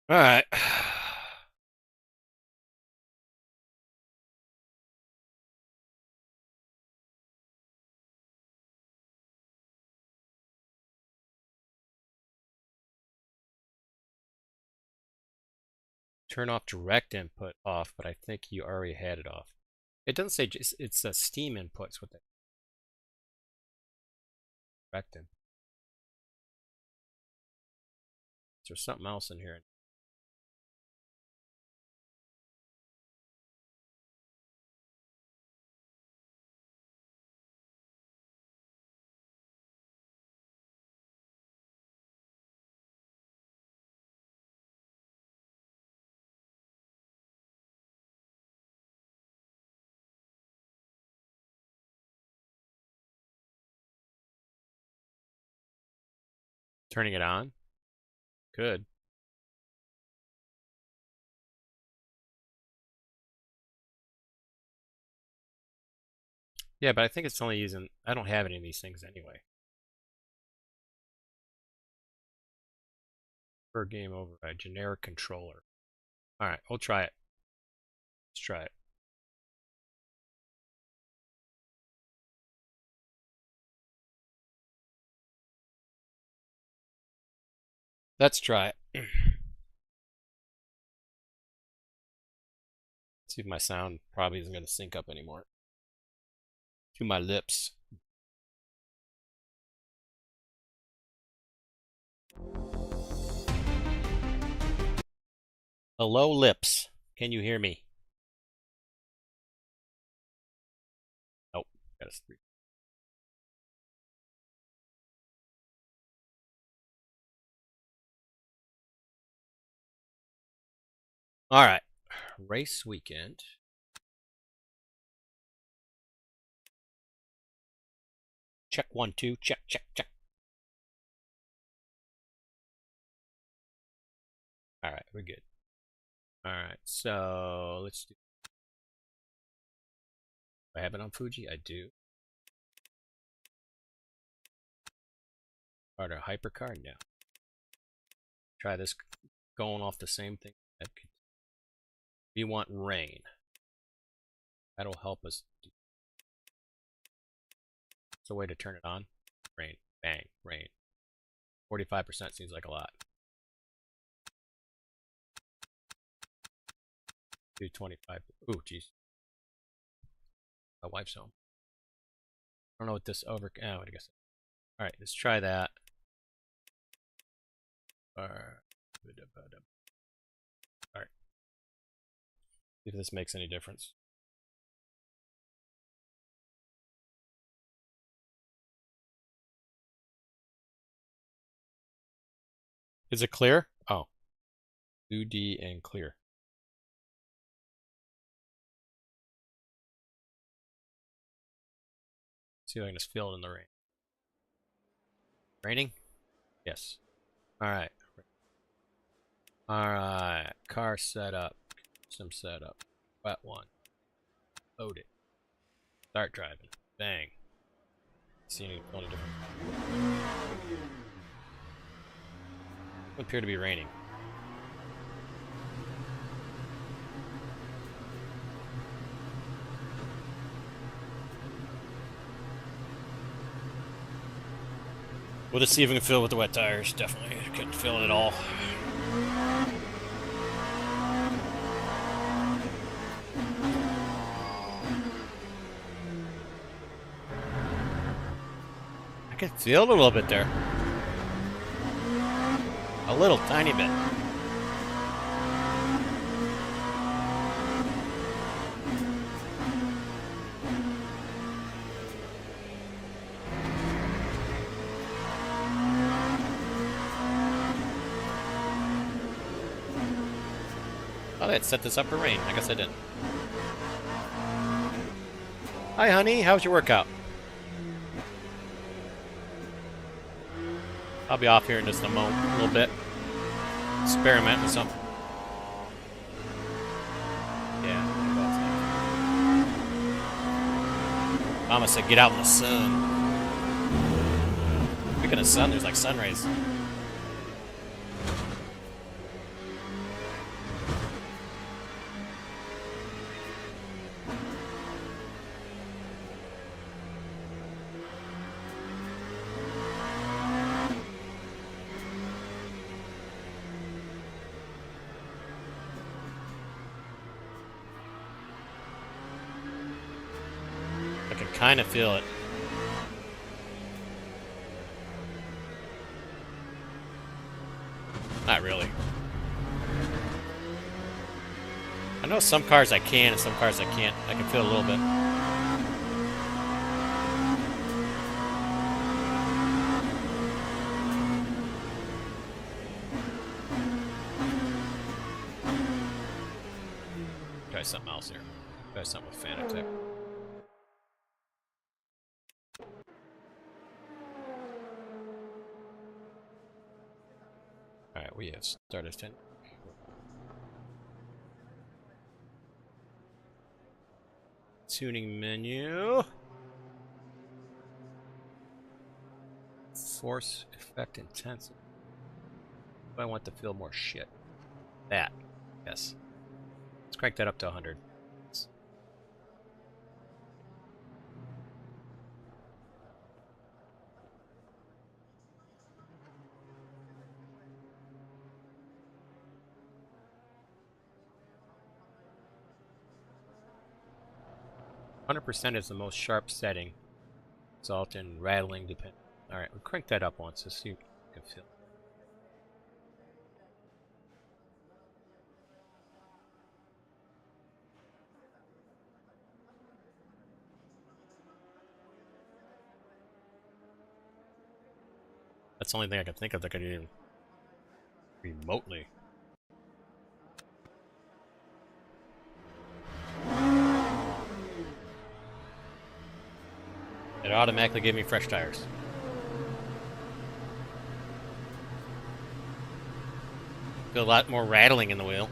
All right. Turn off direct input off, but I think you already had it off. It doesn't say it's a Steam inputs with it. Direct in. There's something else in here. Turning it on? Good. Yeah, but I think it's only using, I don't have any of these things anyway. Per game override, generic controller. All right, we'll try it. Let's try it. Let's try it. See if my sound probably isn't going to sync up anymore to my lips. Hello, lips. Can you hear me? Nope. Got us three. All right. Race weekend. Check 1, 2. Check, check, check. All right, we're good. All right, so let's do. I have it on Fuji. I do. Start a hypercar now. Try this going off the same thing. We want rain. That'll help us. It's a way to turn it on. Rain. Bang. Rain. 45% seems like a lot. 225. Ooh, jeez. My wife's home. I don't know what this over. Oh, I guess. All right, let's try that. All right. See if this makes any difference. Is it clear? Oh. 2D and clear. See if I can just feel it in the rain. Raining? Yes. All right. All right. Car set up. System setup. Flat 1. Load it. Start driving. Bang. See any different. It appear to be raining. We'll just see if we can fill it with the wet tires. Definitely couldn't fill it at all. I can feel it a little bit there. A little tiny bit. Oh, they set this up for rain. I guess I didn't. Hi, honey. How's your workout? I'll be off here in just a little bit. Experiment with something. Yeah. Mama said get out in the sun. Speaking of sun, there's like sun rays. I can kind of feel it. Not really. I know some cars I can and some cars I can't. I can feel a little bit. Try something else here. Try something with Fanatec. Alright, we have started fin. Tuning menu. Force effect intensity. I want to feel more shit. That. Yes. Let's crank that up to 100. 100% is the most sharp setting. Result in rattling depend. Alright, we'll crank that up once to see if you can feel. That's the only thing I can think of that could even remotely. It automatically gave me fresh tires. Feel a lot more rattling in the wheel.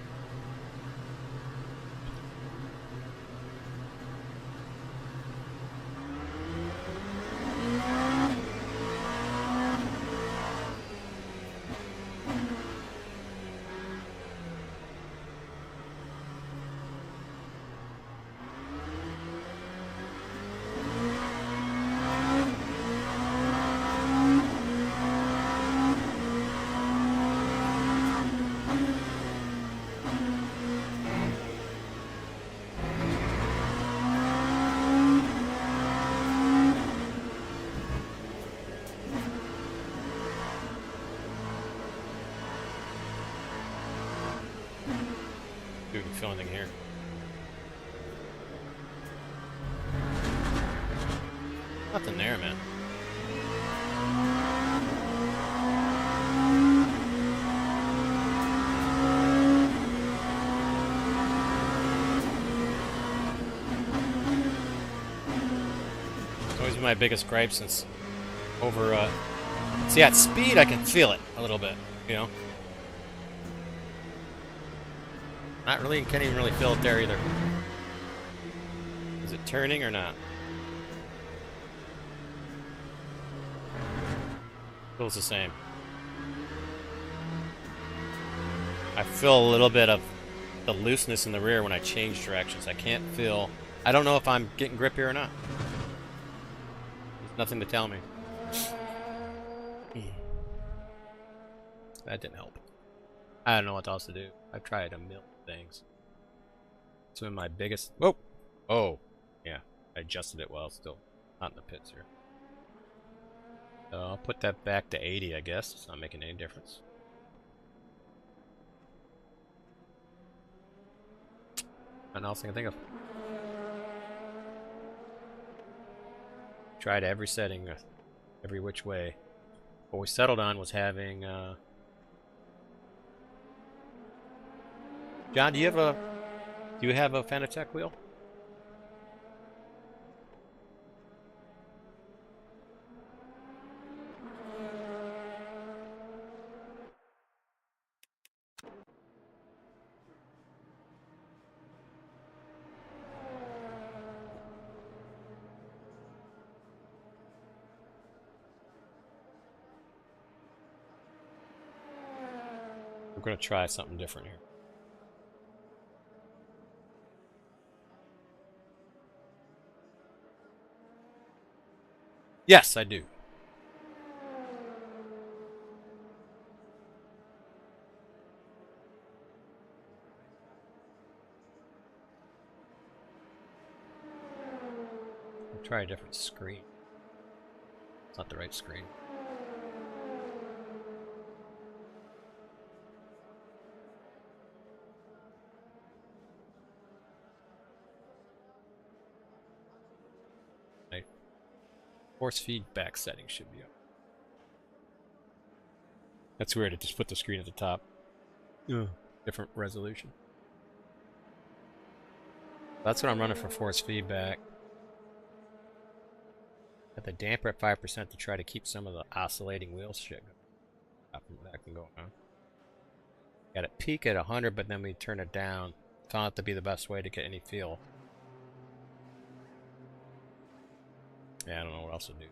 Dude, feel anything here? Nothing there, man. It's always been my biggest gripe since over, see, at speed I can feel it a little bit, you know? Not really, can't even really feel it there either. Is it turning or not? Feels the same. I feel a little bit of the looseness in the rear when I change directions. I can't feel... I don't know if I'm getting grip here or not. There's nothing to tell me. That didn't help. I don't know what else to do. I've tried a million things. It's been my biggest... Whoa! Oh! Yeah, I adjusted it well, still not in the pits here. So I'll put that back to 80, I guess. It's not making any difference. Nothing else I can think of. Tried every setting, every which way. What we settled on was having... John, do you have a Fanatec wheel? We're gonna try something different here. Yes, I do. We'll try a different screen. It's not the right screen. Right. Force feedback settings should be up. That's weird, it just put the screen at the top. Different resolution. That's what I'm running for force feedback. Got the damper at 5% to try to keep some of the oscillating wheel shit that can go on. Got it peak at 100, but then we turn it down. Found it to be the best way to get any feel. Yeah, I don't know what else to do.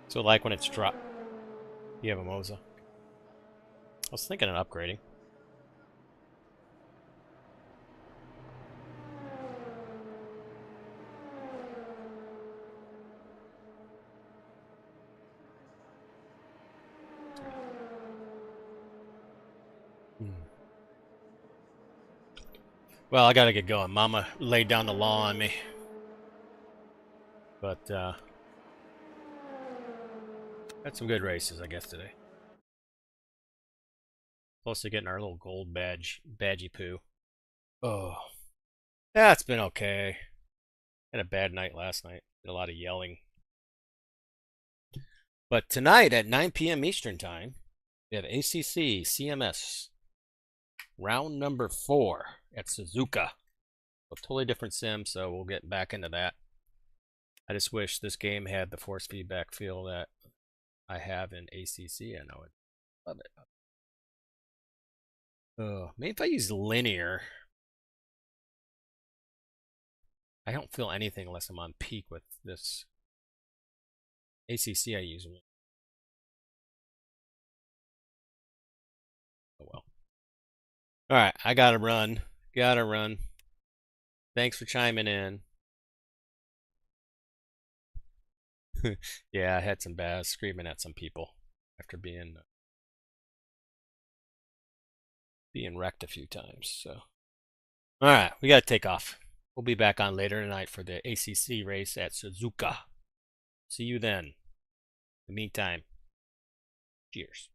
So like when it's dropped, you have a Moza. I was thinking of upgrading. Well, I gotta get going. Mama laid down the law on me. But, had some good races, I guess, today. Close to getting our little gold badgy poo. Oh. Yeah, it's been okay. Had a bad night last night. Did a lot of yelling. But tonight at 9 p.m. Eastern Time, we have ACC CMS round number 4 at Suzuka. A totally different sim, so we'll get back into that. I just wish this game had the force feedback feel that I have in ACC. I know it. Love it. Maybe if I use linear, I don't feel anything unless I'm on peak with this. ACC I use. Oh well. Alright, I gotta run. Gotta run. Thanks for chiming in. Yeah, I had some bad screaming at some people after being wrecked a few times. So, all right, we gotta take off. We'll be back on later tonight for the ACC race at Suzuka. See you then. In the meantime, cheers.